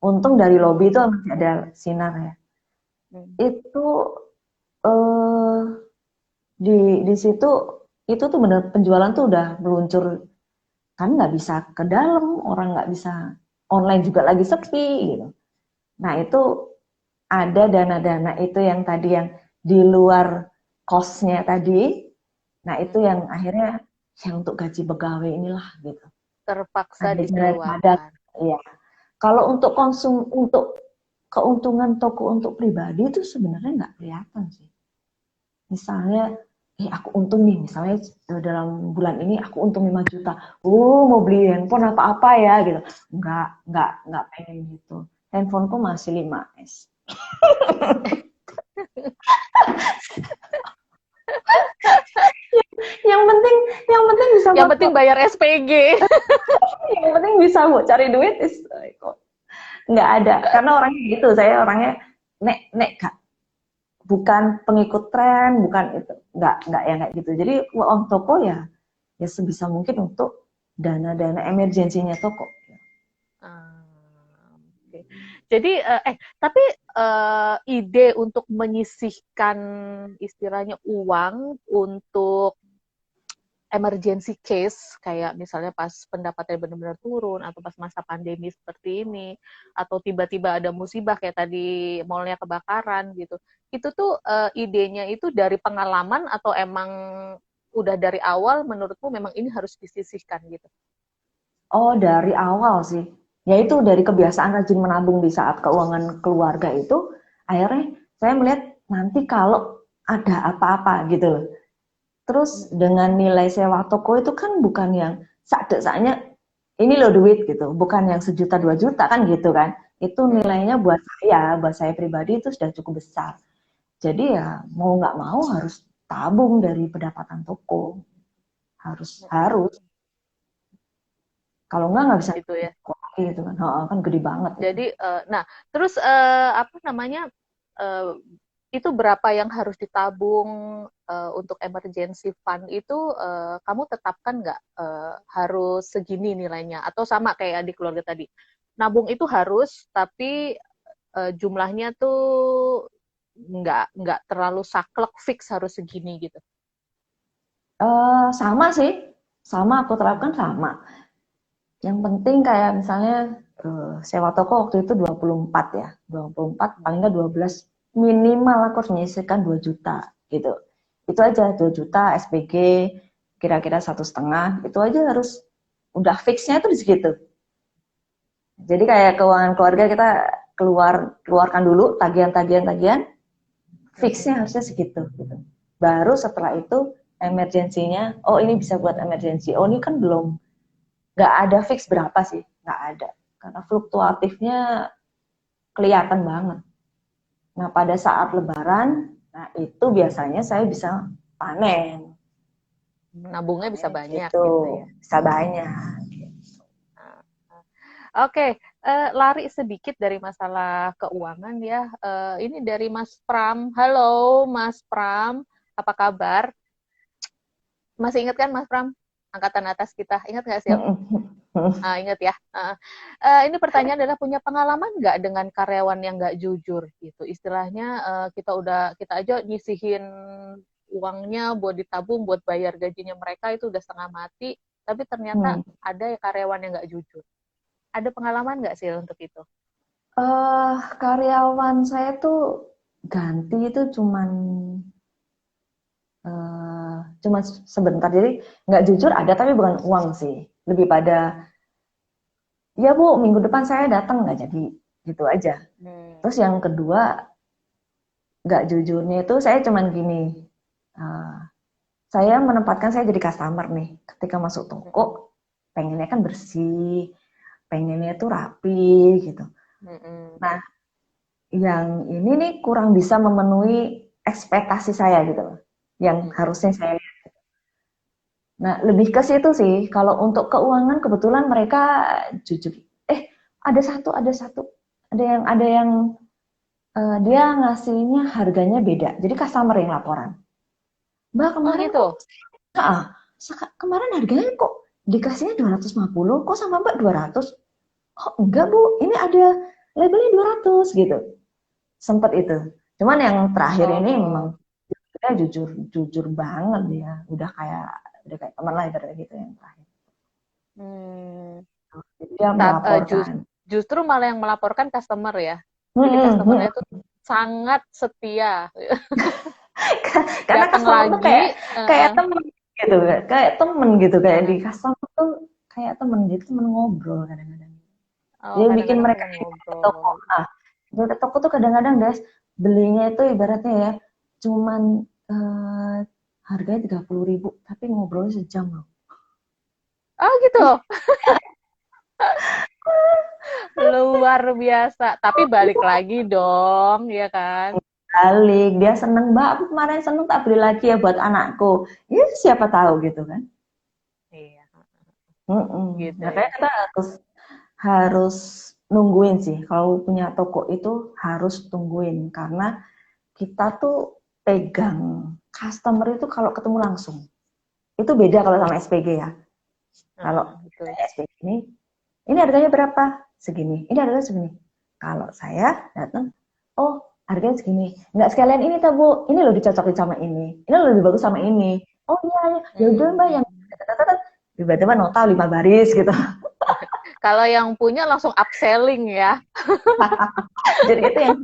S2: Untung dari lobby itu masih ada sinar ya. Itu eh, di situ itu tuh benar penjualan tuh udah meluncur, kan nggak bisa ke dalam, orang nggak bisa, online juga lagi sepi gitu. Nah itu ada dana-dana itu yang tadi yang di luar kosnya tadi, nah itu yang akhirnya yang untuk gaji pegawai inilah gitu.
S1: Terpaksa
S2: Ada jalan padat,
S1: dikeluarkan.
S2: ya. Kalau untuk untuk keuntungan toko untuk pribadi itu sebenarnya nggak kelihatan sih. Misalnya, aku untung nih, misalnya dalam bulan ini aku untung 5 juta. Mau beli handphone apa-apa ya gitu. Enggak pengen gitu. Handphoneku masih 5S. yang penting bisa
S1: Yang penting bayar SPG.
S2: yang penting bisa buat cari duit nggak ada. Karena orangnya gitu, saya orangnya nek kak, bukan pengikut tren, bukan itu, nggak yang kayak gitu. Jadi uang toko ya sebisa mungkin untuk dana-dana emergensinya toko.
S1: Okay. Jadi tapi ide untuk menyisihkan istilahnya uang untuk emergency case kayak misalnya pas pendapatannya benar-benar turun atau pas masa pandemi seperti ini atau tiba-tiba ada musibah kayak tadi mallnya kebakaran gitu. Itu tuh idenya itu dari pengalaman atau emang udah dari awal menurutmu memang ini harus disisihkan gitu?
S2: Oh, dari awal sih. Yaitu dari kebiasaan rajin menabung di saat keuangan keluarga itu, akhirnya saya melihat nanti kalau ada apa-apa gitu loh. Terus dengan nilai sewa toko itu kan bukan yang sak-desaknya ini loh duit gitu, bukan yang 1 juta 2 juta kan gitu kan. Itu nilainya buat saya pribadi itu sudah cukup besar. Jadi ya mau nggak mau harus tabung dari pendapatan toko. Harus. Kalau nggak bisa
S1: Gitu ya.
S2: gitu kan. Kan gede banget itu.
S1: Jadi, nah, terus apa namanya? Itu berapa yang harus ditabung untuk emergency fund itu kamu tetapkan nggak harus segini nilainya atau sama kayak di keluarga tadi nabung itu harus tapi jumlahnya tuh nggak terlalu saklek fix harus segini gitu.
S2: Sama sih, sama aku terapkan sama. Yang penting kayak misalnya sewa toko waktu itu 24 ya, 24 paling nggak 12, minimal aku harus menyisihkan 2 juta gitu. Itu aja 2 juta SPG kira-kira 1,5, itu aja harus udah fixnya itu di segitu. Jadi kayak keuangan keluarga kita keluarkan dulu tagihan, fixnya harusnya segitu gitu. Baru setelah itu emergensinya, oh ini bisa buat emergensi, oh ini kan belum, nggak ada fix berapa sih, nggak ada, karena fluktuatifnya kelihatan banget. Nah pada saat lebaran, nah itu biasanya saya bisa panen.
S1: Nabungnya bisa banyak
S2: Gitu,
S1: gitu ya.
S2: bisa banyak.
S1: Oke, lari sedikit dari masalah keuangan ya. Ini dari Mas Pram. Halo, Mas Pram. Apa kabar? Masih ingat kan Mas Pram? Angkatan atas kita. Ingat nggak sih? Ingat ya. Ini pertanyaan adalah punya pengalaman nggak dengan karyawan yang nggak jujur gitu. Istilahnya kita aja nyisihin uangnya buat ditabung, buat bayar gajinya mereka itu udah setengah mati. Tapi ternyata ada karyawan yang nggak jujur. Ada pengalaman nggak sih untuk itu?
S2: Karyawan saya tuh ganti itu cuma sebentar, jadi nggak jujur ada tapi bukan uang sih, lebih pada ya Bu, minggu depan saya datang, nggak jadi, gitu aja.
S1: Hmm.
S2: Terus yang kedua, nggak jujurnya itu saya cuman gini, uh, saya menempatkan saya jadi customer nih, ketika masuk
S1: Mm-mm.
S2: toko, pengennya kan bersih, pengennya tuh rapi gitu.
S1: Mm-mm.
S2: Nah, yang ini nih kurang bisa memenuhi ekspektasi saya gitu loh, yang harusnya
S1: Mm-mm.
S2: saya. Nah, lebih ke situ sih. Kalau untuk keuangan kebetulan mereka jujur. Ada satu. Ada yang dia ngasihnya harganya beda. Jadi customer yang laporan. Mbak
S1: Oh
S2: kemarin
S1: gitu.
S2: kok, ah, kemarin harganya kok dikasihnya 250, kok sama Mbak 200? Oh enggak Bu, ini ada labelnya 200 gitu. Sempet itu. Cuman yang terakhir ini memang
S1: Oh.
S2: dia jujur jujur banget dia. Udah kayak teman lah ibaratnya gitu yang terakhir.
S1: Hmm.
S2: Jadi dia
S1: Eh,
S2: melaporkan.
S1: justru malah yang melaporkan customer ya. Jadi
S2: Hmm,
S1: customernya itu sangat setia.
S2: Karena
S1: Datang
S2: customer tuh kayak
S1: lagi.
S2: kayak temen gitu, kayak temen gitu, kayak di
S1: Eh,
S2: customer tuh kayak temen gitu, temen ngobrol kadang-kadang.
S1: oh,
S2: Jadi bikin
S1: kadang-kadang
S2: mereka
S1: teman
S2: ini ke toko.
S1: ngobrol.
S2: Ke toko tuh kadang-kadang Des, belinya itu ibaratnya ya, cuman harganya 30.000, tapi ngobrolnya sejam loh.
S1: Oh gitu. Luar biasa. Tapi balik lagi dong, ya kan?
S2: Balik, dia seneng, Mbak, aku kemarin seneng tak beli lagi ya buat anakku. Ya siapa tahu gitu kan.
S1: Iya,
S2: Mm-mm.
S1: gitu
S2: Makanya
S1: ya.
S2: kita harus nungguin sih. Kalau punya toko itu harus tungguin karena kita tuh pegang customer itu kalau ketemu langsung. Itu beda kalau sama SPG ya. Kalau
S1: Betul.
S2: SPG ini harganya berapa? Segini. Ini harganya segini. Kalau saya datang, oh harganya segini. Nggak sekalian ini tak Bu, ini loh dicocokin sama ini. Ini loh lebih bagus sama ini. Oh iya, iya. Ya udah Mbak yang
S1: Hmm.
S2: tiba-tiba nota 5 baris gitu.
S1: Kalau yang punya langsung upselling ya.
S2: Jadi itu yang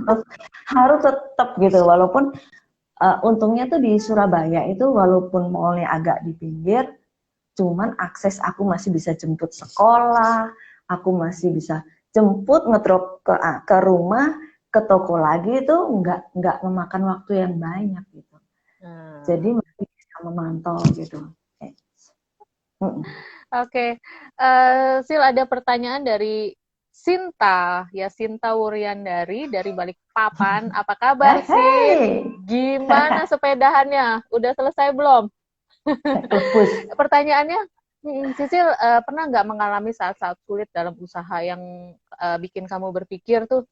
S2: harus tetap gitu. Walaupun untungnya tuh di Surabaya itu walaupun mallnya agak di pinggir, cuman akses aku masih bisa jemput sekolah, aku masih bisa jemput ngedrop ke rumah, ke toko lagi itu nggak memakan waktu yang banyak gitu. Jadi
S1: Hmm.
S2: masih bisa memantau gitu.
S1: Oke, Sil ada pertanyaan dari Sinta, ya Sinta Wuryandari dari Balikpapan. Apa kabar, Sin?
S2: Hei,
S1: Gimana sepedahannya? Udah selesai belum?
S2: klepus.
S1: Pertanyaannya, Sisil pernah nggak mengalami saat-saat sulit dalam usaha yang bikin kamu berpikir tuh,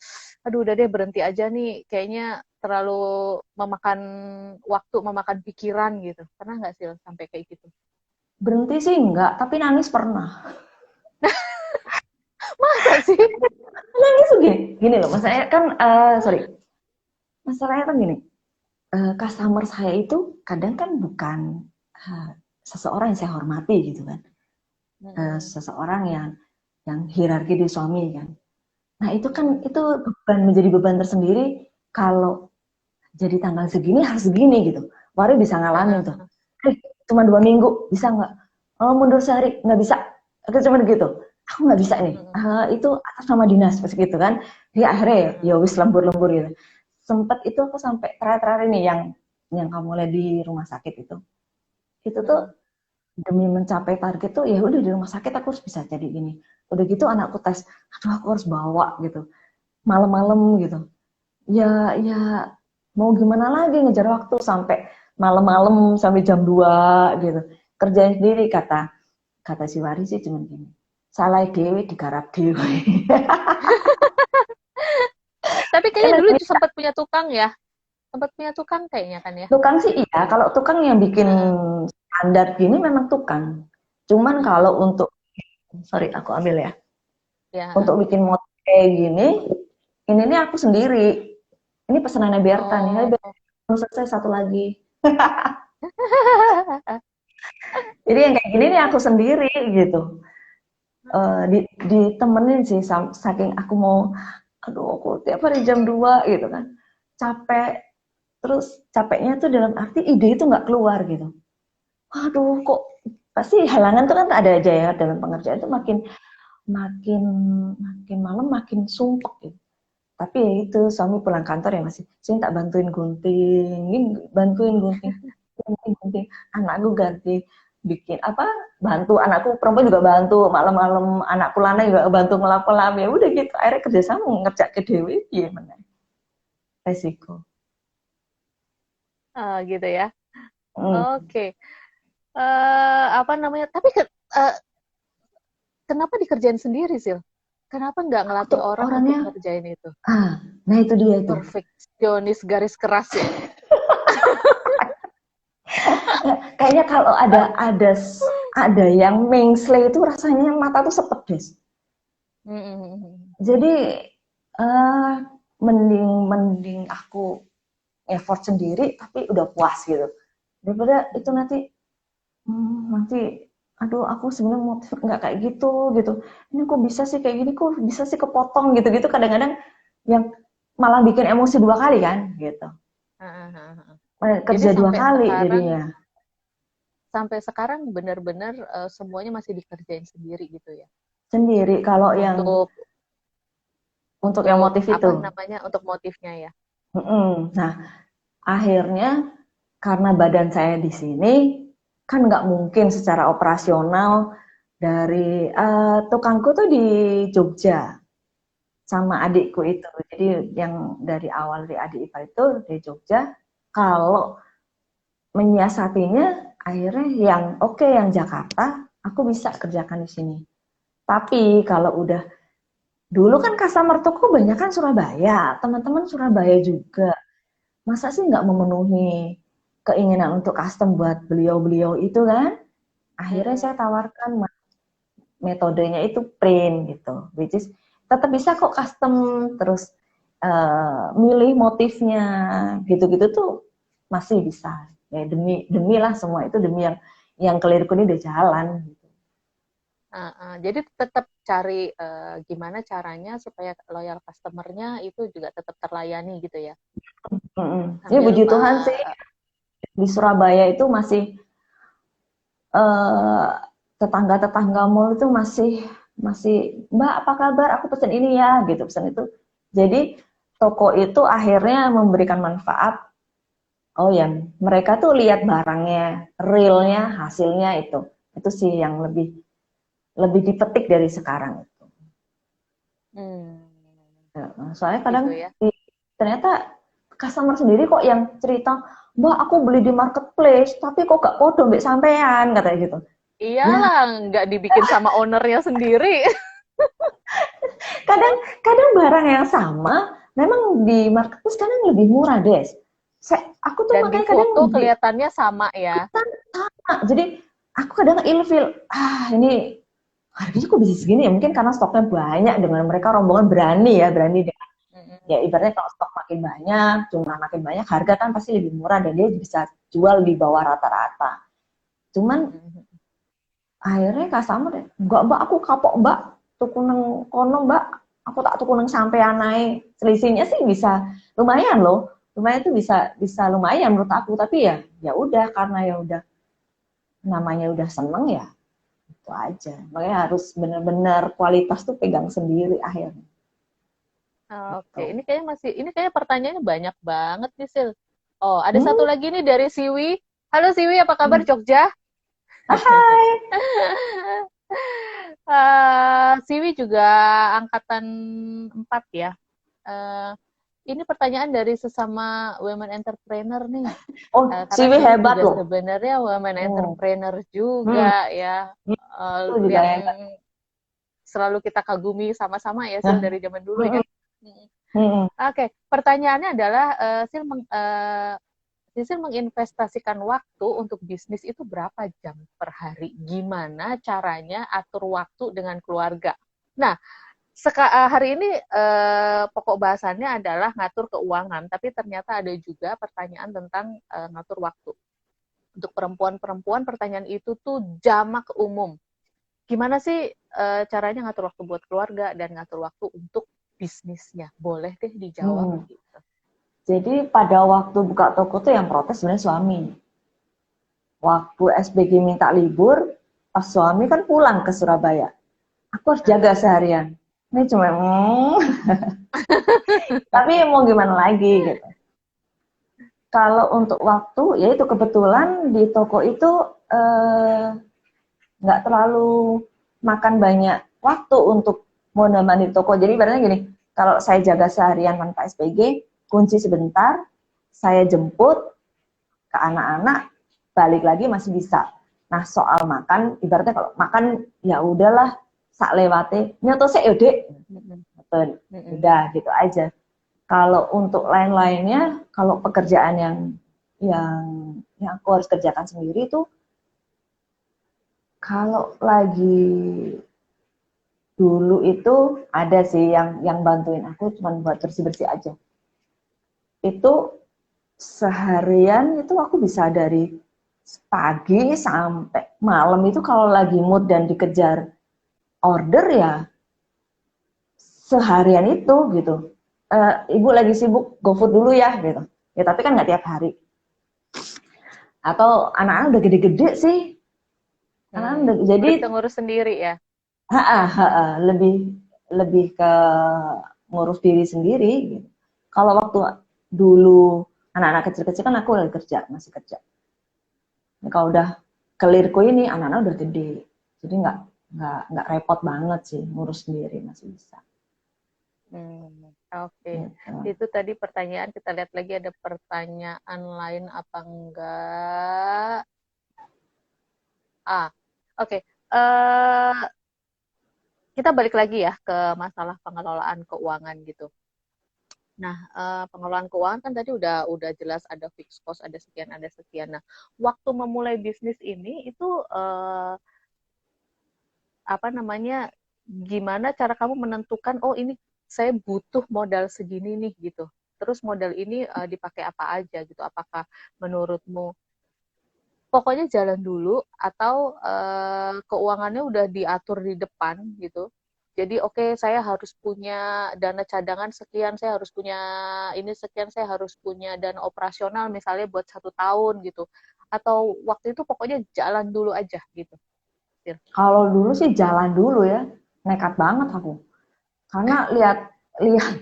S1: aduh udah deh berhenti aja nih, kayaknya terlalu memakan waktu, memakan pikiran gitu. Pernah nggak Sil sampai kayak gitu?
S2: Berhenti sih enggak, tapi nangis pernah.
S1: Masa sih?
S2: Nangis tuh gini, gini loh, masalahnya kan, sorry, masalahnya kan gini, customer saya itu kadang kan bukan seseorang yang saya hormati gitu kan,
S1: Mm-mm.
S2: seseorang yang hierarki di suami kan. Nah itu kan
S1: Mm-mm.
S2: itu menjadi beban tersendiri kalau jadi tanggal segini harus segini gitu. Wari bisa ngalamin tuh.
S1: Uh-uh.
S2: Eh, cuma 2 minggu bisa nggak? Oh mundur sehari nggak bisa. Aku cuma gitu. Aku nggak bisa nih.
S1: Mm-mm.
S2: Itu atas nama dinas pas gitu kan. Dia akhirnya ya
S1: Mm-mm.
S2: wis lembur-lembur gitu. Sempet itu aku sampai terakhir-terakhir ini yang kamu lihat di rumah sakit itu. Itu tuh
S1: Mm-mm.
S2: demi mencapai target tuh ya udah di rumah sakit aku harus bisa jadi gini. Udah gitu anakku tes, aduh aku harus bawa gitu. Malam-malam gitu. Ya mau gimana lagi ngejar waktu sampai malam-malam sampai jam 2 gitu. Kerjain sendiri kata kata si Wari sih cuman gini. Salah dewe digarap dewe.
S1: Tapi kayaknya
S2: Kan
S1: dulu sempat punya tukang ya. Sempat punya tukang kayaknya kan ya.
S2: tukang sih iya, kalau tukang yang bikin
S1: Heeh.
S2: standar gini memang tukang. Cuman kalau
S1: Heeh.
S2: untuk sorry aku ambil ya.
S1: Ya,
S2: Untuk
S1: heeh.
S2: bikin motor kayak gini, ini nih aku sendiri. Ini pesanannya Berta nih. Hai
S1: Oh.
S2: belum selesai satu lagi. Jadi yang kayak gini nih aku sendiri gitu. Ditemenin sih saking aku mau aduh aku tiap hari jam 2 gitu kan. Capek terus capeknya tuh dalam arti ide itu nggak keluar gitu. Aduh kok pasti halangan tuh kan ada aja ya dalam pengerjaan itu makin makin malam makin sumpek gitu. Tapi ya itu suami pulang kantor ya masih, sini tak bantuin gunting, bantuin gunting, gunting, anakku ganti bikin apa, bantu anakku perempuan juga bantu, malam-malam anakku lanang juga bantu ngelap-ngelap, ya udah gitu, akhirnya kerjasama ngerjak ke dewi, gimana resiko.
S1: Gitu ya.
S2: Hmm.
S1: Oke. Apa namanya? Tapi kenapa dikerjain sendiri, Sil? Kenapa nggak
S2: Aku
S1: ngelatih
S2: tuh
S1: orang untuk
S2: orangnya,
S1: ngerjain itu?
S2: nah itu dia itu.
S1: Perfeksionis garis keras ya.
S2: Kayaknya kalau ada yang mengsle itu rasanya mata tuh sepedes. Jadi uh, mending aku effort sendiri tapi udah puas gitu. Daripada itu nanti aduh aku sebenarnya motif nggak kayak gitu. Ini kok bisa sih kayak gini, kok bisa sih kepotong gitu-gitu, kadang-kadang yang malah bikin emosi 2 kali kan gitu.
S1: Jadi
S2: Kerja 2 kali jadinya.
S1: sampai sekarang benar-benar semuanya masih dikerjain sendiri gitu ya.
S2: Sendiri kalau yang
S1: Untuk
S2: untuk yang motif
S1: apa
S2: itu.
S1: namanya? Untuk motifnya ya.
S2: Nah, akhirnya karena badan saya di sini, kan nggak mungkin secara operasional dari tukangku tuh di Jogja sama adikku itu. Jadi yang dari awal dari adik ipar itu di Jogja. Kalau menyiasatinya, akhirnya yang oke, yang Jakarta, aku bisa kerjakan di sini. Tapi kalau udah dulu kan customer toko banyak kan Surabaya, teman-teman Surabaya juga. Masa sih nggak memenuhi keinginan untuk custom buat beliau-beliau itu kan? Akhirnya saya tawarkan metodenya itu print gitu, which is tetap bisa kok custom, terus milih motifnya gitu-gitu tuh masih bisa. Ya demi lah, semua itu demi yang kelirku ini udah jalan. Gitu.
S1: Jadi tetap cari gimana caranya supaya loyal customer-nya itu juga tetap terlayani gitu ya.
S2: Ya
S1: Sambil
S2: puji Tuhan sih di Surabaya itu masih tetangga-tetangga mall itu masih Mbak apa kabar, aku pesen ini ya gitu, pesen itu. Jadi toko itu akhirnya memberikan manfaat. Oh ya, mereka tuh lihat barangnya, realnya, hasilnya itu sih yang lebih lebih dipetik dari sekarang itu. Soalnya kadang
S1: gitu ya.
S2: ternyata customer sendiri kok yang cerita, Mbak aku beli di marketplace tapi kok gak podo mbak sampean, katanya gitu. Ya
S1: Iyalah, nggak dibikin sama ownernya sendiri.
S2: kadang barang yang sama memang di marketplace kadang lebih murah deh. Aku tuh
S1: Dan di
S2: makanya kadang
S1: foto kelihatannya sama ya.
S2: sama. Jadi aku kadang ilfil, ini harganya kok bisa segini ya? Mungkin karena stoknya banyak, dengan mereka rombongan berani dengan, ya ibaratnya kalau stok makin banyak, jumlah makin banyak, harga kan pasti lebih murah dan dia bisa jual di bawah rata-rata. Cuman akhirnya customer, enggak mbak, aku kapok mbak, tuku neng kono mbak, aku tak tuku neng sampean naik. Selisihnya sih bisa lumayan loh, lumayan itu bisa lumayan menurut aku, tapi ya udah, karena ya udah namanya udah seneng ya itu aja. Makanya harus benar-benar kualitas tuh pegang sendiri akhirnya.
S1: Oke,
S2: Gitu.
S1: ini kayaknya pertanyaannya banyak banget nih, Sil. Oh, ada satu
S2: Hmm,
S1: lagi nih dari Siwi. Halo Siwi, apa kabar Jogja?
S2: hai.
S1: Siwi juga angkatan 4 ya. Uh, ini pertanyaan dari sesama women entrepreneur nih.
S2: Oh,
S1: Karena
S2: Siwi
S1: Siwi
S2: hebat
S1: juga
S2: loh.
S1: sebenarnya women
S2: Hmm.
S1: entrepreneur
S2: Hmm.
S1: juga ya.
S2: Itu juga
S1: Yang
S2: hebat.
S1: selalu kita kagumi sama-sama ya, Sil,
S2: Nah.
S1: dari zaman dulu ya.
S2: Hmm. Hmm.
S1: Oke, pertanyaannya adalah Sisil menginvestasikan waktu untuk bisnis itu berapa jam per hari? Gimana caranya atur waktu dengan keluarga? Nah, hari ini pokok bahasannya adalah ngatur keuangan, tapi ternyata ada juga pertanyaan tentang ngatur waktu. Untuk perempuan-perempuan, pertanyaan itu tuh jamak umum. Gimana sih caranya ngatur waktu buat keluarga dan ngatur waktu untuk bisnisnya? Boleh deh dijawab.
S2: Hmm. Jadi pada waktu buka toko tuh yang protes sebenarnya suami. Waktu SBG minta libur, pas suami kan pulang ke Surabaya. aku harus jaga seharian. Ini cuma tapi mau gimana lagi gitu. Kalau untuk waktu, ya itu kebetulan di toko itu nggak terlalu makan banyak waktu untuk mondar-mandir di toko. Jadi ibaratnya gini, kalau saya jaga seharian tanpa SPG, kunci sebentar, saya jemput ke anak-anak, balik lagi masih bisa. Nah soal makan, ibaratnya kalau makan ya udahlah, sak lewate, nyoto sik yo Dek, udah gitu aja. Kalau untuk lain-lainnya, kalau pekerjaan yang aku harus kerjakan sendiri tuh, kalau lagi dulu itu ada sih yang bantuin aku cuma buat bersih-bersih aja. Itu seharian itu aku bisa dari pagi sampai malam itu kalau lagi mood dan dikejar order ya seharian itu gitu. Ibu lagi sibuk, GoFood dulu ya gitu. Ya tapi kan nggak tiap hari. Atau anak-anak udah gede-gede sih. Jadi
S1: Udah bisa ngurus sendiri ya.
S2: lebih lebih ke ngurus diri sendiri gitu. Kalau waktu dulu anak-anak kecil-kecil kan aku lagi kerja, masih kerja. Nah, kalau udah kelirku ini anak-anak udah gede. Jadi nggak repot banget sih ngurus sendiri, masih bisa.
S1: Oke.
S2: Gitu.
S1: Itu tadi pertanyaan, kita lihat lagi ada pertanyaan lain apa enggak. Oke. Kita balik lagi ya ke masalah pengelolaan keuangan gitu. Nah, pengelolaan keuangan kan tadi udah jelas ada fixed cost, ada sekian, ada sekian. Nah, waktu memulai bisnis ini itu apa namanya? Gimana cara kamu menentukan, oh ini saya butuh modal segini nih gitu. Terus modal ini dipakai apa aja gitu? Apakah menurutmu pokoknya jalan dulu atau keuangannya udah diatur di depan gitu? Jadi oke, saya harus punya dana cadangan sekian, saya harus punya ini sekian, saya harus punya dana operasional misalnya buat 1 tahun gitu. Atau waktu itu pokoknya jalan dulu aja gitu.
S2: Kalau dulu sih jalan dulu ya, nekat banget aku. Karena lihat lihat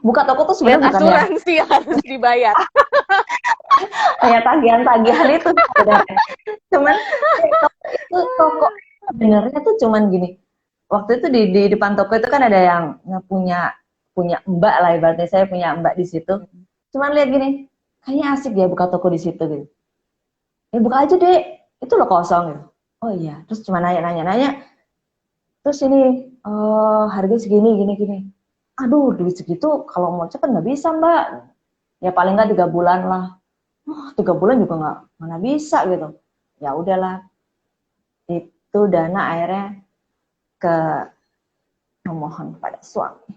S2: buka toko tuh
S1: Lihat
S2: sebenarnya bukan ya
S1: asuransi yang harus dibayar.
S2: kayak tagihan-tagihan itu sebenarnya. Cuman itu toko sebenarnya tuh cuman gini. Waktu itu di depan toko itu kan ada yang punya punya mbak lah ibaratnya, saya punya mbak di situ. Cuman lihat gini, kayaknya asik ya buka toko di situ gitu. Buka aja deh, itu loh kosong gitu. Oh iya, terus cuma nanya-nanya, terus ini harga segini gini gini. Aduh, duit segitu kalau mau cepet nggak bisa mbak. Ya paling nggak 3 bulan lah. 3 bulan juga nggak mana bisa gitu. Ya udahlah, itu dana akhirnya ke memohon pada suami.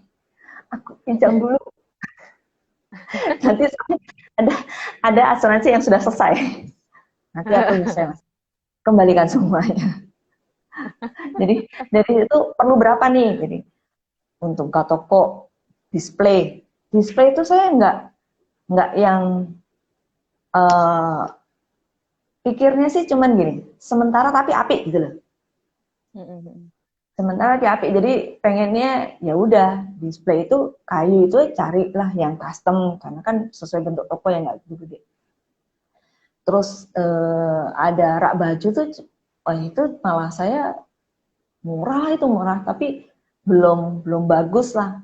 S2: Aku pinjam dulu. Nanti ada ada asuransi yang sudah selesai. Nanti aku bisa kembalikan semuanya. Jadi dari itu perlu berapa nih? Jadi untuk ke toko display. Display itu saya nggak yang uh, pikirnya sih cuman gini, sementara tapi apik gitu loh. Sementara tapi apik, jadi pengennya ya udah display itu kayu itu carilah yang custom karena kan sesuai bentuk toko yang nggak gede. Terus ada rak baju tuh, oh itu malah saya murah tapi belum bagus lah.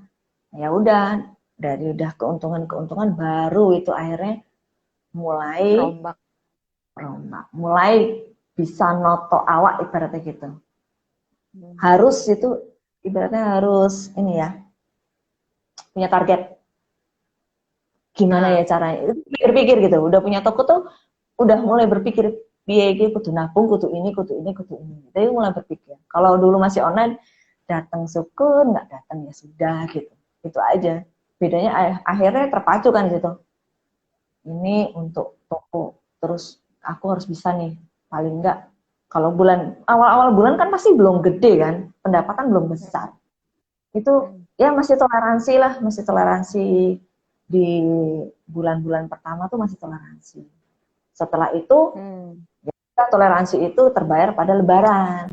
S2: Ya udah dari udah keuntungan baru itu akhirnya mulai
S1: Rombak.
S2: mulai bisa noto awak ibaratnya gitu. Harus itu ibaratnya harus ini ya punya target. Gimana ya caranya? Pikir-pikir gitu. Udah punya toko tuh udah mulai berpikir biaya kudu nabung, kudu ini. Tapi mulai berpikir. Kalau dulu masih online datang syukur, nggak datang ya sudah gitu. Itu aja. Bedanya akhirnya terpacu kan gitu. Ini untuk toko, terus aku harus bisa nih, paling enggak kalau bulan awal-awal bulan kan pasti belum gede kan, pendapatan belum besar. Itu ya masih toleransi di bulan-bulan pertama tuh masih toleransi. Setelah itu ya toleransi itu terbayar pada lebaran.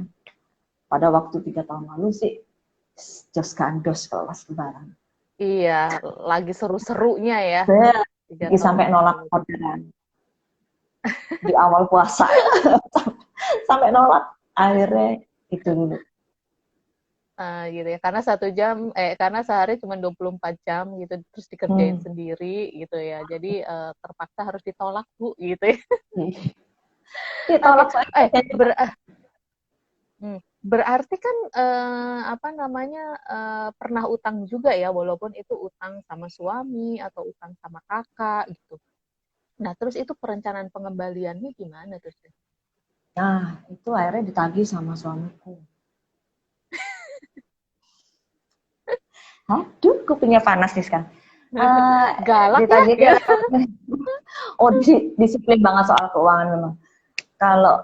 S2: pada waktu 3 tahun lalu sih jos gandos kalau pas lebaran.
S1: Iya, lagi seru-serunya ya.
S2: Saya
S1: 3 tahun
S2: sampai nolak
S1: lalu.
S2: orderan di awal puasa sampai nolak, akhirnya itu dulu.
S1: Gitu ya. Karena sehari cuma 24 jam gitu, terus dikerjain sendiri gitu ya. Jadi terpaksa harus ditolak, Bu, gitu ya. Oke,
S2: Ditolak soalnya
S1: berarti kan apa namanya pernah utang juga ya, walaupun itu utang sama suami atau utang sama kakak gitu. Nah, terus itu perencanaan pengembaliannya gimana terus?
S2: nah itu akhirnya ditagih sama suamiku. Aduh, kupingnya panas nih sekarang.
S1: Galak ya,
S2: Ditagih
S1: gitu.
S2: oh disiplin banget soal keuangan memang. Kalau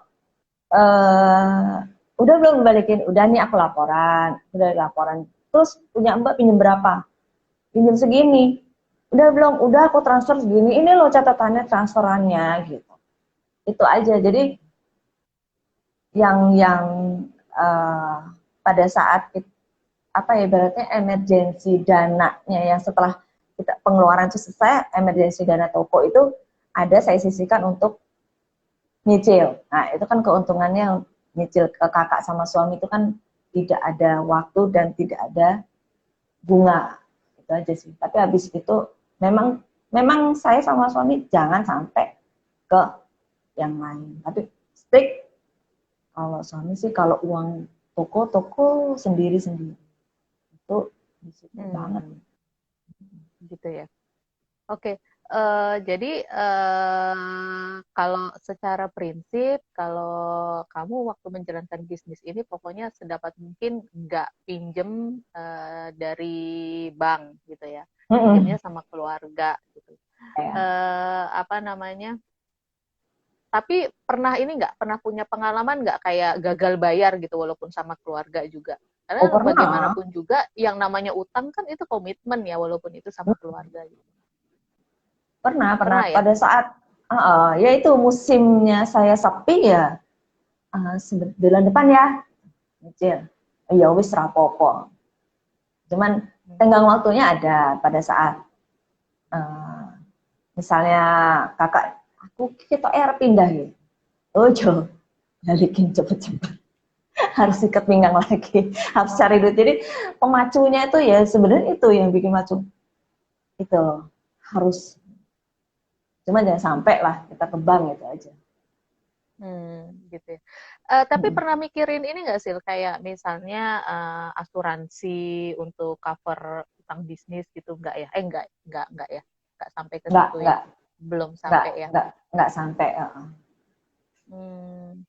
S2: udah belum balikin, udah nih aku laporan, udah laporan. Terus punya Mbak pinjam berapa? Pinjam segini. Udah belum? Udah aku transfer segini. Ini loh catatannya transferannya gitu. Itu aja. Jadi yang pada saat apa ya berarti emergensi dananya yang setelah kita pengeluaran itu selesai, emergensi dana toko itu ada saya sisihkan untuk nyicil. Nah, itu kan keuntungannya nyicil ke kakak sama suami itu kan tidak ada waktu dan tidak ada bunga. Itu aja sih. Tapi habis itu memang memang saya sama suami jangan sampai ke yang lain. Tapi strict kalau suami sih kalau uang toko sendiri-sendiri. Itu disiplin banget.
S1: Gitu ya. Oke, jadi kalau secara prinsip, kalau kamu waktu menjalankan bisnis ini pokoknya sedapat mungkin nggak pinjem dari bank gitu ya, pinjemnya sama keluarga gitu. Apa namanya? Tapi pernah ini nggak, pernah punya pengalaman nggak kayak gagal bayar gitu walaupun sama keluarga juga?
S2: Oh
S1: Karena
S2: pernah.
S1: bagaimanapun juga yang namanya utang kan itu komitmen ya walaupun itu sama keluarga gitu.
S2: Pernah
S1: Pernah ya?
S2: pada saat ya itu musimnya saya sepi ya, bulan depan ya nyicil, ya wis rapopo, cuman tenggang waktunya ada pada saat misalnya kakak aku kita pindah gitu, oh jo balikin cepet-cepet harus ikat pinggang lagi harus cari duit. Jadi pemacunya itu ya sebenarnya itu yang bikin macu itu harus, cuma jangan sampai lah kita ke bank gitu aja.
S1: Gitu ya. Tapi pernah mikirin ini nggak sih, kayak misalnya asuransi untuk cover utang bisnis gitu, nggak ya? Nggak ya, nggak sampai ke
S2: nggak
S1: situ ya,
S2: nggak
S1: belum
S2: nggak
S1: sampai ya.
S2: nggak nggak sampai.
S1: Hmm.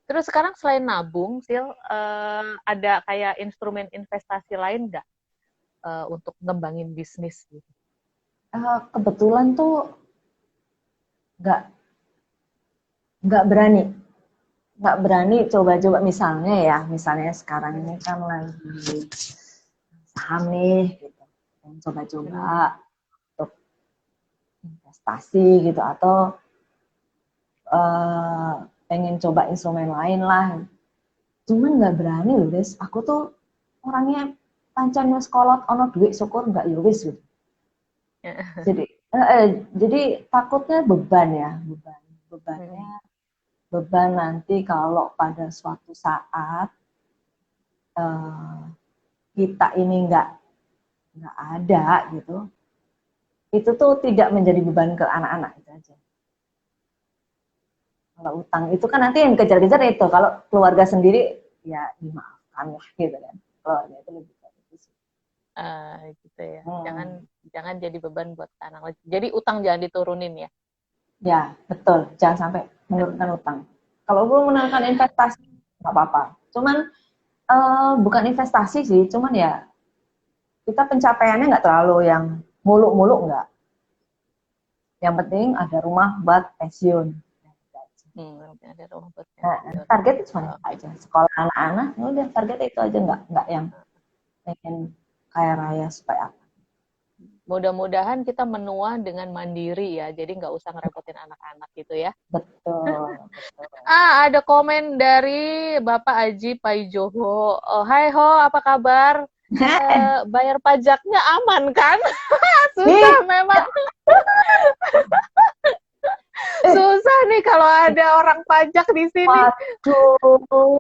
S1: Terus sekarang selain nabung, Sil, ada kayak instrumen investasi lain nggak untuk ngembangin bisnis gitu?
S2: Kebetulan tuh nggak nggak berani coba-coba, misalnya sekarang ini kan lagi saham nih gitu, dan coba-coba untuk investasi gitu atau pengen coba instrumen lain lah, cuman nggak berani loh Des, aku tuh orangnya pancen wis kolot ono duit syukur nggak ya wis gitu. Jadi jadi takutnya bebannya beban nanti kalau pada suatu saat kita ini nggak ada gitu, itu tuh tidak menjadi beban ke anak-anak itu aja. Kalau utang itu kan nanti yang dikejar-kejar itu, kalau keluarga sendiri ya dimaafkan lah gitu kan. Keluarga itu lebih gitu sih.
S1: Gitu ya. Jangan jadi beban buat anak. Jadi utang jangan diturunin ya.
S2: Ya betul, jangan sampai menurunkan utang. Kalau belum menurunkan investasi nggak apa-apa. Cuman bukan investasi sih, cuman ya kita pencapaiannya nggak terlalu yang muluk-muluk nggak. Yang penting ada rumah buat pensiun.
S1: Ada rumah buat
S2: Nah,
S1: pensiun.
S2: target itu cuma aja. Sekolah anak-anak, udah target itu aja, nggak yang pengen kaya raya supaya apa.
S1: mudah-mudahan kita menua dengan mandiri ya, jadi nggak usah ngerepotin anak-anak gitu ya.
S2: Betul, betul.
S1: Ada komen dari Bapak Aji Paijoho. Oh, hai Ho, apa kabar? Bayar pajaknya aman kan? Susah memang. Susah nih kalau ada orang pajak di sini.
S2: Waduh,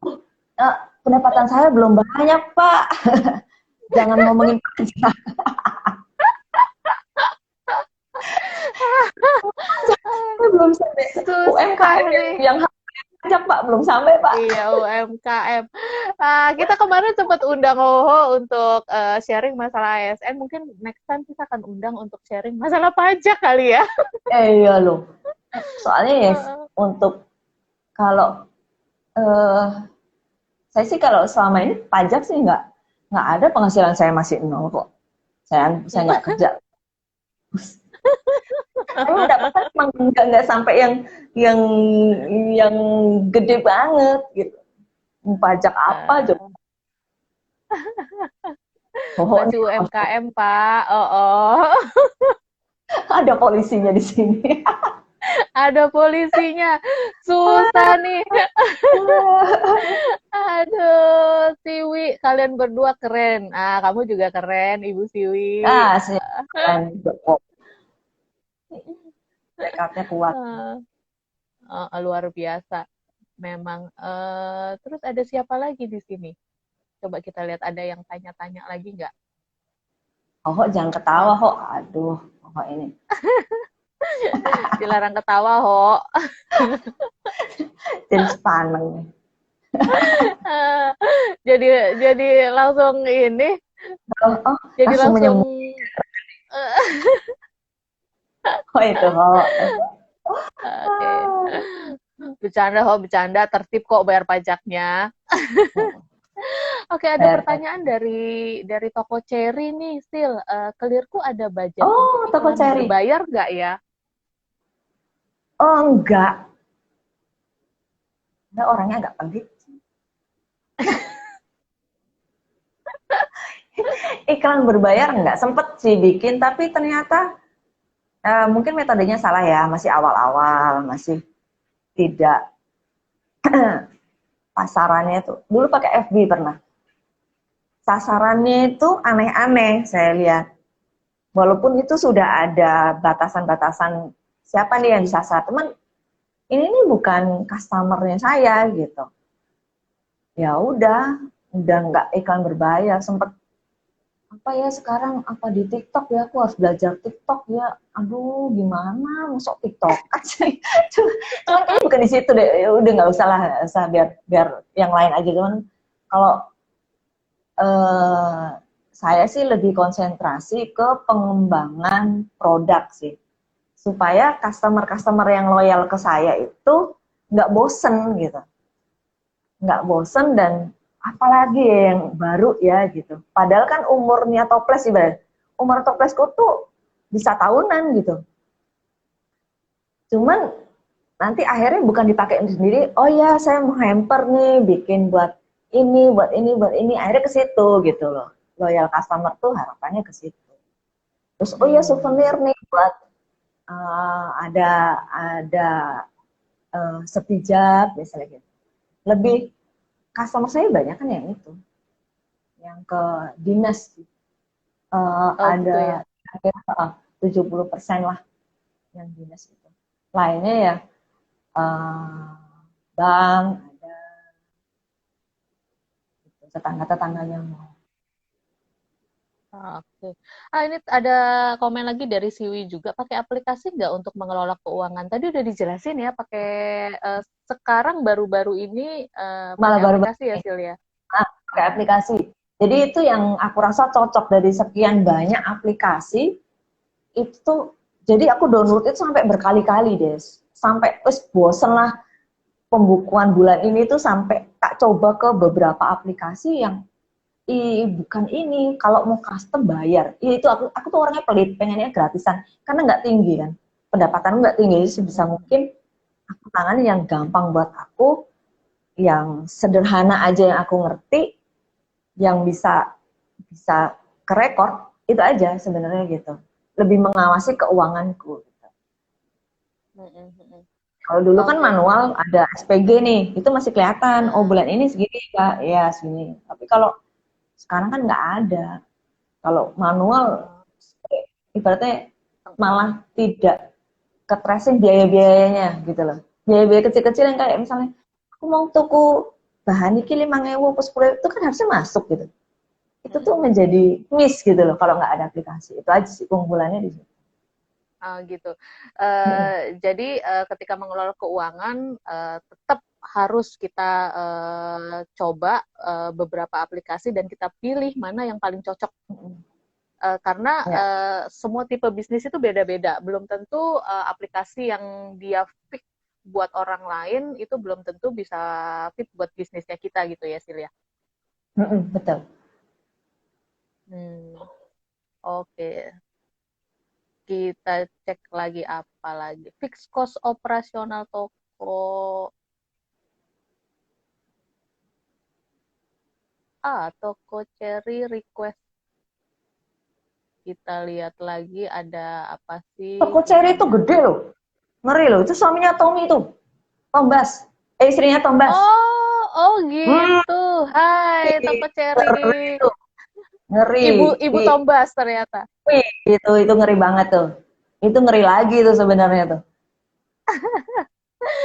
S2: pendapatan saya belum banyak Pak. Jangan ngomongin pajak. Belum sampai UMKM yang pajak Pak, belum sampai Pak.
S1: Iya, UMKM. Kita kemarin sempat undang Hoho untuk sharing masalah ASN. Mungkin next time kita akan undang untuk sharing masalah pajak kali ya.
S2: Iya loh. Soalnya ya untuk kalau saya sih kalau selama ini pajak sih nggak ada, penghasilan saya masih nol kok. Saya nggak kerja. Emang pendapatan emang nggak sampai yang gede banget gitu. Pajak apa coba?
S1: Masih UMKM Pak. Oh.
S2: Ada polisinya di sini.
S1: Ada polisinya. Susah nih. Aduh, Siwi, kalian berdua keren. Kamu juga keren, Ibu Siwi.
S2: Keren. Tekadnya kuat.
S1: Luar biasa. Memang. Terus ada siapa lagi di sini? Coba kita lihat, ada yang tanya-tanya lagi nggak?
S2: Oh, jangan ketawa, Ho. Aduh, Ho ini.
S1: Dilarang ketawa, Ho.
S2: Jadi sepaneng.
S1: jadi langsung ini.
S2: Jadi langsung Oh itu Ho.
S1: Oke. Bercanda Ho, bercanda, tertib kok bayar pajaknya. Oke, ada pertanyaan dari toko Cherry nih, Sil. Clearku ada budget untuk
S2: toko Cherry
S1: berbayar nggak ya?
S2: Oh enggak. Nah, orangnya agak pelit. Iklan berbayar enggak, sempet sih bikin, tapi ternyata mungkin metodenya salah ya, masih awal-awal, masih tidak pasarannya tuh. Dulu pakai FB pernah. Sasarannya itu aneh-aneh saya lihat. Walaupun itu sudah ada batasan-batasan siapa nih yang disasar. Teman, ini nih bukan customernya saya gitu. Ya udah nggak iklan berbayar. Sempet apa ya sekarang, apa di TikTok ya, aku harus belajar TikTok ya. Aduh gimana masuk TikTok aja. Cuman kayaknya bukan di situ deh. Ya udah nggak usah lah, biar yang lain aja. Cuman kalau saya sih lebih konsentrasi ke pengembangan produk sih, supaya customer yang loyal ke saya itu nggak bosen gitu, nggak bosen dan apalagi yang baru ya gitu. Padahal kan umurnya toples ibarat, umur toplesku tuh bisa tahunan gitu. Cuman nanti akhirnya bukan dipakai sendiri, oh ya saya mau hamper nih, bikin buat ini, akhirnya ke situ gitu loh. Loyal customer tuh harapannya ke situ. Terus oh ya souvenir nih buat ada sepijat misalnya gitu. Lebih customer saya banyak kan yang itu, yang ke dinas ada gitu ya? 70% lah yang dinas itu. Lainnya ya bank, ada gitu, tetangga-tetangganya mau.
S1: Oke. Ini ada komen lagi dari Siwi juga, pakai aplikasi nggak untuk mengelola keuangan? Tadi udah dijelasin ya, pakai sekarang baru-baru ini pakai aplikasi ya, Silya?
S2: Pakai aplikasi. Jadi itu yang aku rasa cocok dari sekian banyak aplikasi itu. Jadi aku download itu sampai berkali-kali, Des. Sampai bosen lah pembukuan bulan ini tuh, sampai tak coba ke beberapa aplikasi yang bukan ini, kalau mau custom bayar. Itu aku tuh orangnya pelit, pengennya gratisan karena nggak tinggi kan, pendapatan nggak tinggi, jadi sebisa mungkin aku tangani yang gampang buat aku, yang sederhana aja yang aku ngerti, yang bisa kerekord, itu aja sebenarnya gitu. lebih mengawasi keuanganku.
S1: Mm-mm.
S2: Kalau dulu kan
S1: Oke.
S2: manual ada SPG nih, itu masih kelihatan. Oh,
S1: Mm-mm.
S2: bulan ini segini Kak, ya segini. Tapi kalau sekarang kan nggak ada. Kalau manual
S1: Oh.
S2: ibaratnya malah tidak ke-tracing biaya-biayanya gitu loh. Biaya-biaya kecil-kecil yang kayak misalnya aku mau tuku bahan iki 5.000 atau 10.000 itu kan harusnya masuk gitu. Itu tuh
S1: Mm-mm.
S2: menjadi miss gitu loh kalau nggak ada aplikasi. Itu aja sih keunggulannya di situ.
S1: Gitu.
S2: Mm-mm.
S1: Jadi ketika mengelola keuangan tetap harus kita coba beberapa aplikasi dan kita pilih mana yang paling cocok.
S2: Mm-mm.
S1: Karena
S2: Ya.
S1: semua tipe bisnis itu beda-beda. Belum tentu aplikasi yang dia fit buat orang lain itu belum tentu bisa fit buat bisnisnya kita gitu ya, Silya.
S2: Mm-mm, betul.
S1: Oke. Kita cek lagi apa lagi. Fixed cost operasional toko. Toko Cherry request. Kita lihat lagi ada apa sih
S2: Toko Cherry itu
S1: ininya.
S2: gede loh. Ngeri loh. Itu suaminya Tommy itu. Tombas. Istrinya Tombas.
S1: Oh
S2: Hmm,
S1: gitu. Hai, Toko Cherry.
S2: ngeri tuh. Ngeri.
S1: Ibu Tombas ternyata.
S2: Wih, itu ngeri banget tuh. Itu ngeri lagi tuh sebenarnya tuh.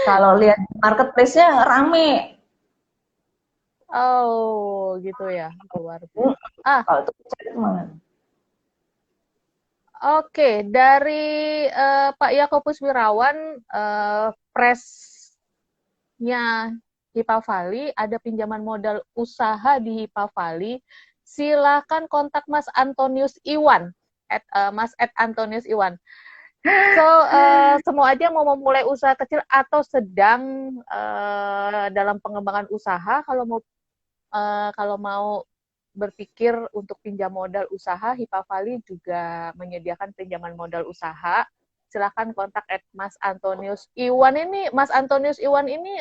S2: Kalau lihat marketplace-nya rame.
S1: Oh, gitu ya. Luar biasa. Ah,
S2: Kalau itu cari mana?
S1: oke. Dari Pak Yakobus Wirawan, presnya Hipavali, ada pinjaman modal usaha di Hipavali. Silakan kontak Mas Antonius Iwan. Mas Antonius Iwan. So, semua aja mau memulai usaha kecil atau sedang dalam pengembangan usaha, kalau mau berpikir untuk pinjam modal usaha, Hipavali juga menyediakan pinjaman modal usaha. Silahkan kontak Mas Antonius Iwan ini. Mas Antonius Iwan ini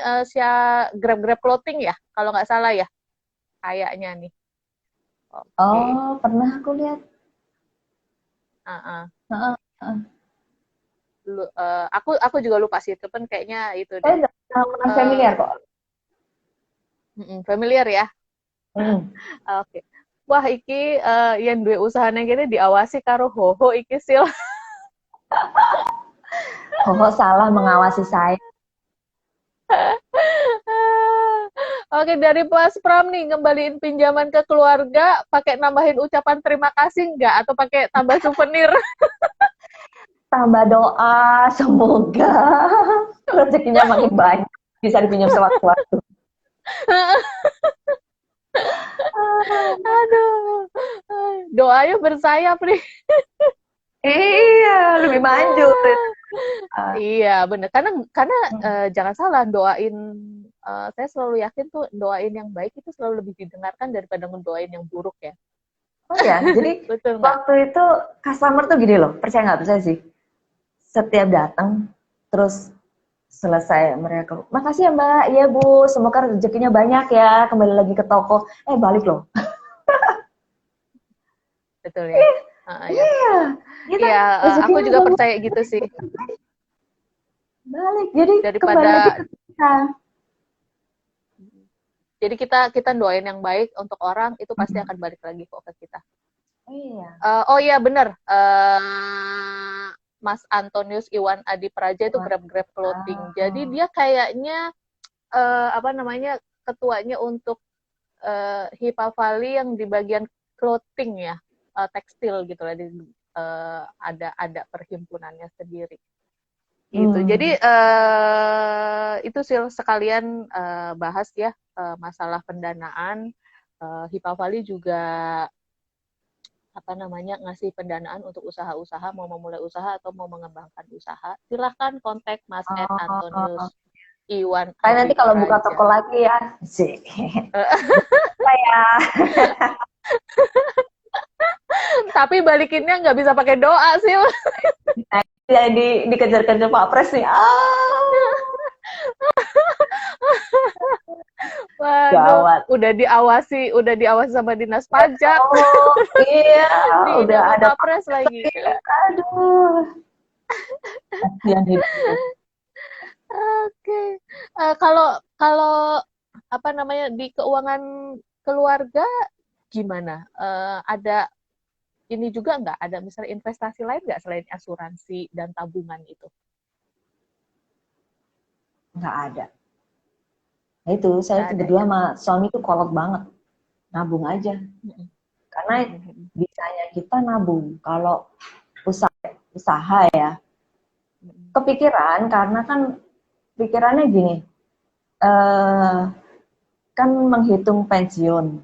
S1: Grab clothing ya, kalau nggak salah ya, kayaknya nih. Oke.
S2: Oh, pernah aku lihat.
S1: Uh-uh.
S2: Heeh, heeh.
S1: Aku juga lupa sih, itu kan kayaknya itu deh.
S2: Saya udah pernah
S1: Uh,
S2: familiar kok.
S1: Familiar ya.
S2: Hmm.
S1: Oke. Wah, iki yang duwe usahane gini diawasi karo Hoho iki sil.
S2: Hoho salah mengawasi saya.
S1: Oke, dari Mas Pram nih, ngembaliin pinjaman ke keluarga, pakai nambahin ucapan terima kasih nggak? Atau pakai tambah souvenir?
S2: Tambah doa, semoga rezekinya makin banyak. Bisa dipinjam sewaktu-waktu.
S1: Aduh, doanya bersayap nih.
S2: Iya, lebih manjur.
S1: Iya, bener. Karena jangan salah, saya selalu yakin tuh doain yang baik itu selalu lebih didengarkan daripada ngedoain yang buruk ya.
S2: Oh ya, jadi
S1: Betul nggak?
S2: waktu itu customer tuh gini loh, percaya nggak percaya sih. Setiap datang, terus selesai mereka, makasih ya Mbak, iya Bu, semoga rezekinya banyak ya, kembali lagi ke toko. Balik loh.
S1: Betul ya. Ya.
S2: Iya, kita
S1: Iya, aku
S2: rezekinya
S1: juga
S2: banyak,
S1: percaya gitu sih.
S2: balik. Jadi kembali lagi
S1: Daripada
S2: ke kita.
S1: Jadi kita doain yang baik untuk orang, itu pasti akan balik lagi kok ke kita.
S2: Iya.
S1: Oh iya benar, Mas Antonius Iwan Adi Praja itu Grab Clothing. Jadi dia kayaknya apa namanya, ketuanya untuk Hipavali yang di bagian clothing ya, tekstil gitu lah. Ada perhimpunannya sendiri. Gitu. Jadi itu sih sekalian bahas ya masalah pendanaan. Hipavali juga apa namanya, ngasih pendanaan untuk usaha-usaha, mau memulai usaha atau mau mengembangkan usaha. Silahkan kontak Mas
S2: Oh,
S1: Antonius Iwan
S2: saya nanti
S1: Adi
S2: kalau buka toko
S1: Praja.
S2: lagi ya, sih. Saya
S1: Tapi balikinnya nggak bisa pakai doa sih.
S2: jadi dikejar-kejar Pak Pres nih.
S1: Waduh,
S2: Gawat.
S1: udah diawasi sama dinas pajak,
S2: Oh, iya,
S1: ini
S2: udah
S1: sama
S2: ada
S1: Pak Pres
S2: pajak
S1: lagi.
S2: lagi. Aduh, kasihan hidupku.
S1: Oke. Kalau kalau apa namanya di keuangan keluarga gimana? Ada ini juga nggak? Ada misalnya investasi lain nggak selain asuransi dan tabungan itu?
S2: Nggak ada. Nah itu, saya
S1: Nggak
S2: tuh
S1: ada
S2: berdua
S1: ya?
S2: sama suami tuh kolot banget. Nabung aja.
S1: Mm-mm.
S2: Karena
S1: Mm-mm.
S2: bisanya kita nabung. Kalau usaha ya,
S1: Mm-mm.
S2: kepikiran karena kan pikirannya gini, eh, kan menghitung pensiun.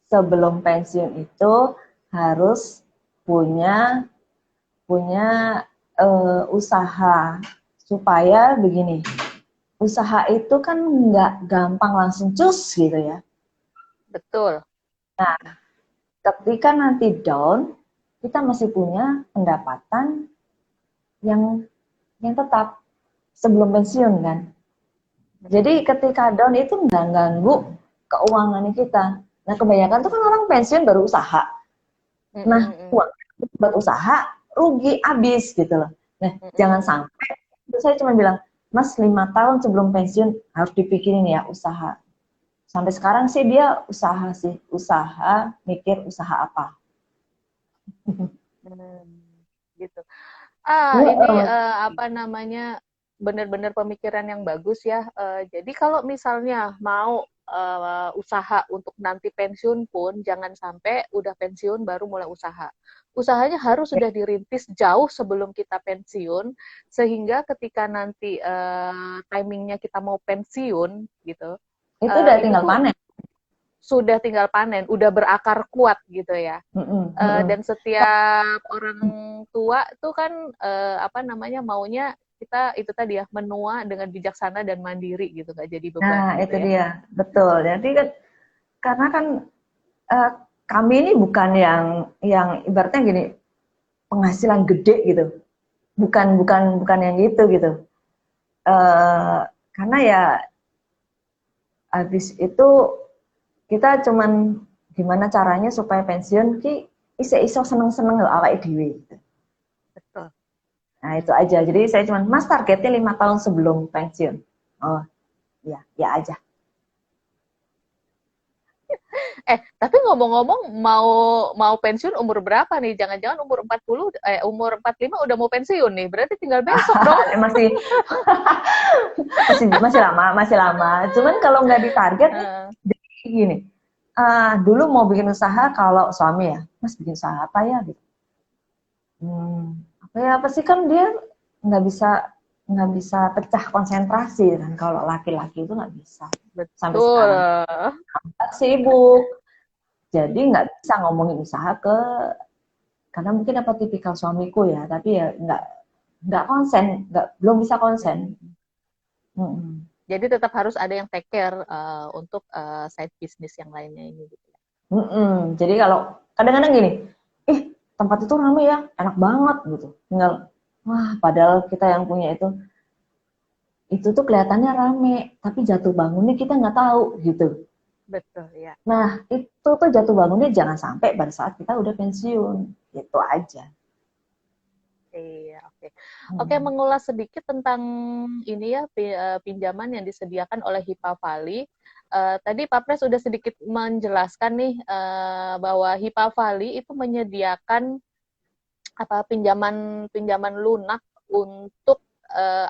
S2: Sebelum pensiun itu harus punya punya usaha supaya begini. Usaha itu kan nggak gampang langsung cus gitu ya.
S1: Betul.
S2: Nah, ketika nanti down, kita masih punya pendapatan yang tetap sebelum pensiun kan. Jadi
S1: Mm-mm.
S2: ketika down itu nggak ganggu keuangan kita. Nah kebanyakan tuh kan orang pensiun baru usaha. Nah
S1: Mm-mm.
S2: uang buat usaha rugi abis gitu loh. Nah jangan
S1: Mm-mm.
S2: sampai, saya cuma bilang, Mas 5 tahun sebelum pensiun harus dipikirin ya usaha. Sampai sekarang sih dia usaha sih, usaha mikir usaha apa.
S1: Hmm, gitu.
S2: Ya,
S1: Ini apa namanya benar-benar pemikiran yang bagus ya. Jadi kalau misalnya mau usaha untuk nanti pensiun pun jangan sampai udah pensiun baru mulai usaha. Usahanya harus sudah dirintis jauh sebelum kita pensiun sehingga ketika nanti timingnya kita mau pensiun gitu,
S2: itu udah
S1: itu
S2: tinggal
S1: tuh
S2: panen.
S1: sudah tinggal panen, udah berakar kuat gitu ya. Dan setiap orang tua tuh kan apa namanya maunya kita itu tadi ya menua dengan bijaksana dan mandiri gitu nggak jadi beban
S2: Nah
S1: gitu
S2: itu
S1: ya.
S2: dia, betul. Jadi kan karena kan eh, kami ini bukan yang ibaratnya gini, penghasilan gede gitu, bukan bukan bukan yang gitu. eh karena ya habis itu kita cuman gimana caranya supaya pensiun ki iso seneng-seneng loh awake dhewe gitu.
S1: Betul.
S2: Nah itu aja, jadi saya cuman mas targetnya 5 tahun sebelum pensiun. Oh ya ya aja.
S1: Tapi ngomong-ngomong mau mau pensiun umur berapa nih? Jangan-jangan umur 40 umur 45 udah mau pensiun nih. Berarti tinggal besok dong.
S2: masih masih lama. Cuman kalau nggak ditarget nih,
S1: Heeh.
S2: jadi gini. Dulu mau bikin usaha kalau suami ya, Mas bikin usaha apa ya? Gitu. Apa ya apa sih kan dia nggak bisa nggak bisa pecah konsentrasi kan kalau laki-laki itu nggak bisa sampai
S1: Betul.
S2: sekarang sibuk. Jadi nggak bisa ngomongin usaha karena mungkin apa tipikal suamiku ya, tapi ya nggak konsen, belum bisa konsen.
S1: Mm-mm.
S2: Mm-mm.
S1: Jadi tetap harus ada yang take care untuk side business yang lainnya ini gitu ya.
S2: Mm-mm. Jadi kalau kadang-kadang gini, ih tempat itu ramai ya, enak banget gitu. Tinggal, wah padahal kita yang punya itu tuh kelihatannya rame, tapi jatuh bangunnya kita nggak tahu gitu.
S1: Betul ya.
S2: Nah itu tuh jatuh bangunnya jangan sampai pada saat kita udah pensiun, gitu aja.
S1: Iya, oke. Oke,
S2: Hmm.
S1: mengulas sedikit tentang ini ya pinjaman yang disediakan oleh Hipa Valley. Tadi Pak Pres sudah sedikit menjelaskan nih bahwa Hipa Valley itu menyediakan apa pinjaman pinjaman lunak untuk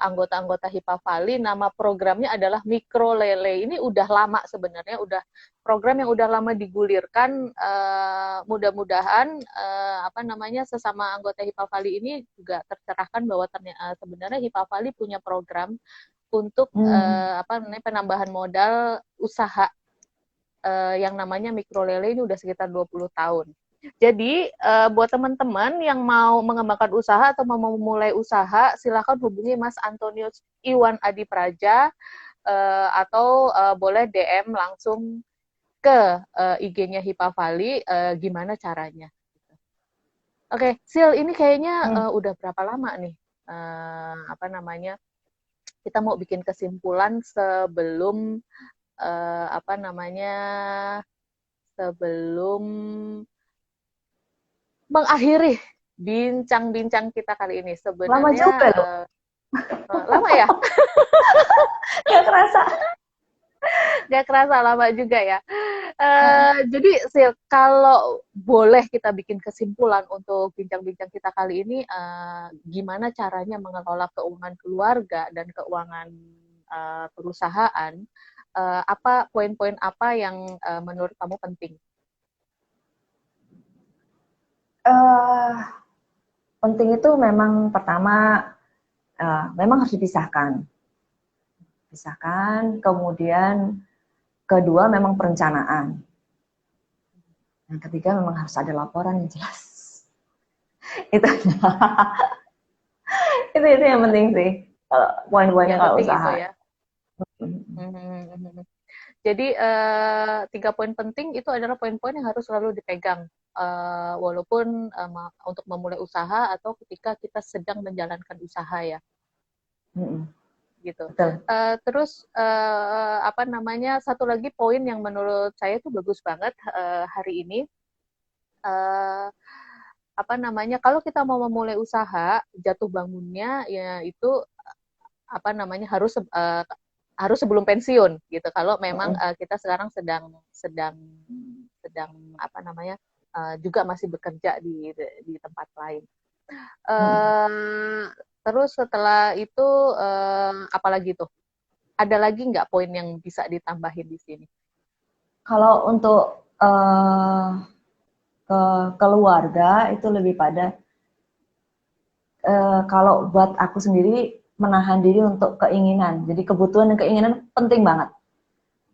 S1: anggota-anggota HIPA Valley. Nama programnya adalah Mikro Lele. Ini udah lama sebenarnya, udah program yang udah lama digulirkan. Mudah-mudahan apa namanya sesama anggota HIPA Valley ini juga tercerahkan bahwa ternyata sebenarnya HIPA Valley punya program untuk
S2: Hmm.
S1: apa namanya penambahan modal usaha yang namanya Mikro Lele ini udah sekitar 20 tahun. Jadi buat teman-teman yang mau mengembangkan usaha atau mau memulai usaha, silakan hubungi Mas Antonius Iwan Adi Praja atau boleh DM langsung ke IG-nya Hipa Valley. Gimana caranya? Oke, Sil, ini kayaknya
S2: Hmm.
S1: udah berapa lama nih? Apa namanya? kita mau bikin kesimpulan sebelum apa namanya, sebelum mengakhiri bincang-bincang kita kali ini.
S2: Lama
S1: Sebenarnya
S2: juga loh.
S1: lama ya?
S2: Gak kerasa.
S1: Gak kerasa lama juga ya. Jadi Sil, kalau boleh kita bikin kesimpulan untuk bincang-bincang kita kali ini, gimana caranya mengelola keuangan keluarga dan keuangan perusahaan, apa poin-poin apa yang menurut kamu penting?
S2: Penting itu memang pertama memang harus dipisahkan. Kemudian kedua memang perencanaan. Yang ketiga memang harus ada laporan yang jelas. itu itu yang penting sih. Kalau poin-poinnya kalau usaha.
S1: Itu ya. Jadi 3 poin penting itu adalah poin-poin yang harus selalu dipegang, walaupun untuk memulai usaha atau ketika kita sedang menjalankan usaha ya. Gitu. Terus apa namanya, satu lagi poin yang menurut saya tuh bagus banget hari ini, apa namanya, kalau kita mau memulai usaha, jatuh bangunnya ya itu apa namanya, harus sebelum pensiun gitu. Kalau memang kita sekarang sedang apa namanya, juga masih bekerja di tempat lain. Terus setelah itu apalagi tuh? Ada lagi nggak poin yang bisa ditambahin di sini?
S2: Kalau untuk ke keluarga itu lebih pada kalau buat aku sendiri menahan diri untuk keinginan. Jadi kebutuhan dan keinginan penting banget.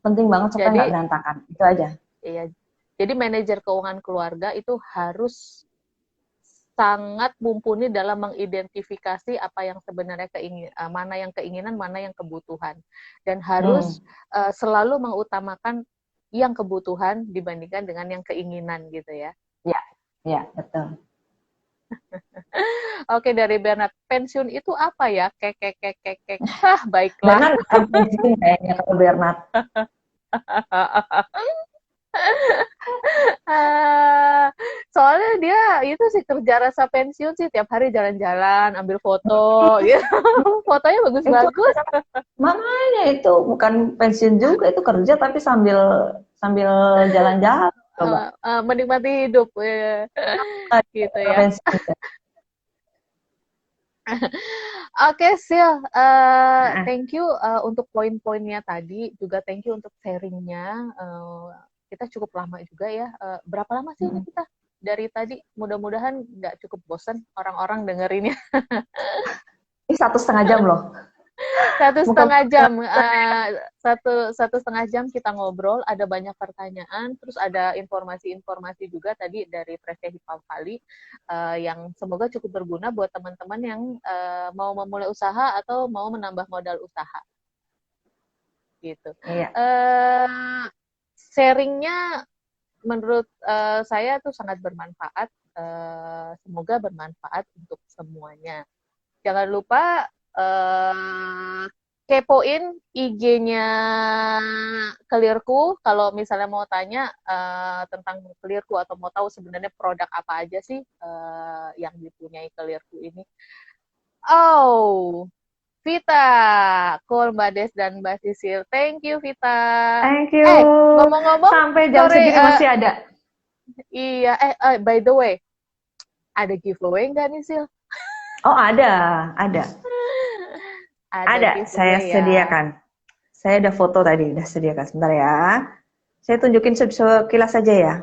S2: Penting banget supaya nggak berantakan. Itu aja.
S1: Iya. Jadi manajer keuangan keluarga itu harus sangat mumpuni dalam mengidentifikasi apa yang sebenarnya mana yang keinginan, mana yang kebutuhan, dan harus selalu mengutamakan yang kebutuhan dibandingkan dengan yang keinginan gitu ya.
S2: Ya, betul.
S1: Oke, dari Bernard, pensiun itu apa ya? Baiklah.
S2: Bernard bukan pensiun kayaknya kalau Bernard.
S1: Soalnya dia itu sih kerja rasa pensiun sih, tiap hari jalan-jalan, ambil foto, gitu. Fotonya bagus-bagus.
S2: Makanya itu bukan pensiun juga, itu kerja tapi sambil jalan-jalan.
S1: Menikmati hidup, gitu ya. Oke, Sil, thank you untuk poin-poinnya tadi, juga thank you untuk sharingnya. Kita cukup lama juga ya. Berapa lama sih ini kita dari tadi? Mudah-mudahan nggak cukup bosan orang-orang dengerinnya.
S2: Ini 1,5 jam loh.
S1: 1,5 jam. 1,5 jam kita ngobrol, ada banyak pertanyaan, terus ada informasi-informasi juga tadi dari Presnya Hipal Kali, yang semoga cukup berguna buat teman-teman yang mau memulai usaha atau mau menambah modal usaha. Gitu.
S2: Iya.
S1: Sharingnya menurut saya tuh sangat bermanfaat. Semoga bermanfaat untuk semuanya. Jangan lupa kepoin IG-nya Clearku kalau misalnya mau tanya tentang Clearku atau mau tahu sebenarnya produk apa aja sih yang dipunyai Clearku ini. Oh, Vita, Call Mbak Des dan Mbak Sisil. Thank you, Vita.
S2: Thank you.
S1: Ngomong-ngomong,
S2: sampai jam segini masih ada.
S1: Iya, by the way, ada giveaway nggak nih, Sil?
S2: Oh, ada. Ada, saya sediakan. Saya udah foto tadi, udah sediakan. Sebentar ya. Saya tunjukin sekilas saja ya.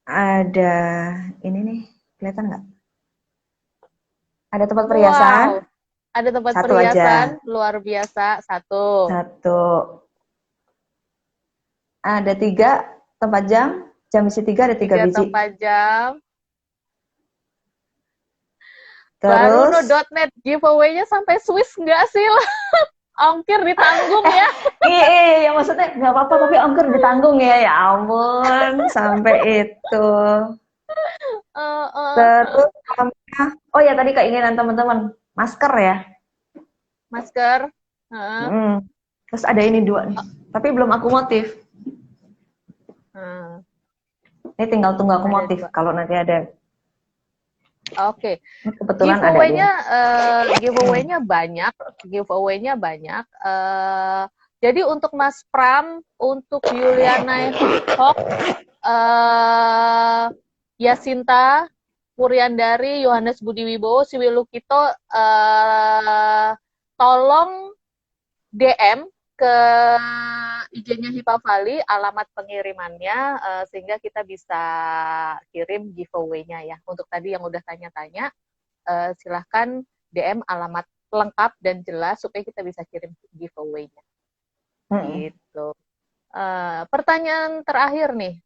S2: Ada, ini nih, kelihatan nggak? Ada tempat perhiasan.
S1: Wow. Ada tempat perhiasan, aja. Luar biasa. Satu.
S2: Ada 3 tempat jam isi 3 ada 3 biji.
S1: 3 tempat jam.
S2: Terus
S1: Baruno.net giveaway-nya sampai Swiss nggak sih? Ongkir ditanggung ya.
S2: Iya, maksudnya nggak apa-apa tapi ongkir ditanggung ya. Ya ampun, sampai itu. Terus oh ya tadi keinginan teman-teman. Masker ya.
S1: Masker. Heeh.
S2: Terus ada ini 2 nih. Tapi belum aku motif. Ini tinggal tunggu aku motif kalau nanti ada.
S1: Oke.
S2: Kebetulan ada dia.
S1: Giveaway-nya banyak. Jadi untuk Mas Pram, untuk Yuliana Hok, Yasinta, Puryandari, Yohanes Budi Wibowo, Siwi Lukito, tolong DM ke IG-nya Hipavali, alamat pengirimannya, sehingga kita bisa kirim giveaway-nya ya. Untuk tadi yang udah tanya-tanya, silahkan DM alamat lengkap dan jelas supaya kita bisa kirim giveaway-nya. Gitu. Pertanyaan terakhir nih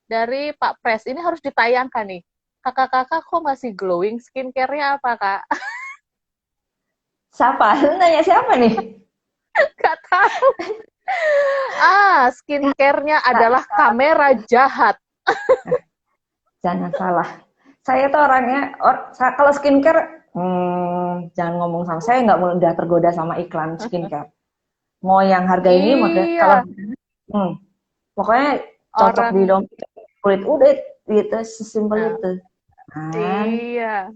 S1: dari Pak Pres, ini harus ditayangkan nih. Kakak-kakak kok masih glowing, skincare-nya apa, Kak?
S2: Siapa? Nanya siapa nih?
S1: Gak tahu. Skincare-nya adalah kamera jahat.
S2: Jangan salah. Saya tuh orangnya, kalau skincare, jangan ngomong sama saya, nggak mudah tergoda sama iklan skincare. Mau yang harga ini, kalau pokoknya cocok di dompet kulit udah gitu, sesimpel itu.
S1: Iya.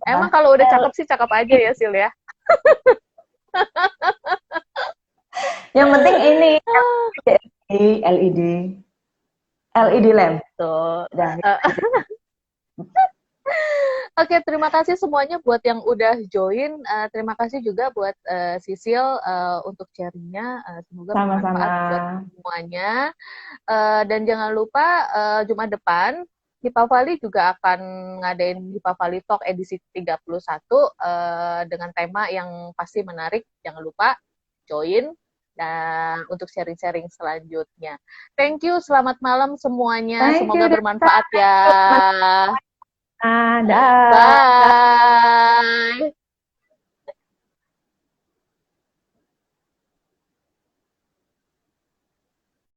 S1: Emang kalau udah cakep sih cakep aja ya, Sil ya.
S2: Yang penting ini LED lamp.
S1: Tuh. Oke, terima kasih semuanya buat yang udah join. Terima kasih juga buat Sisil untuk sharingnya. Semoga bermanfaat buat semuanya. Dan jangan lupa Jumat depan Hipavali juga akan ngadain Hipavali Talk edisi 31 dengan tema yang pasti menarik. Jangan lupa join dan untuk sharing-sharing selanjutnya. Thank you, selamat malam semuanya. Semoga bermanfaat ya.
S2: Ada.
S1: Bye.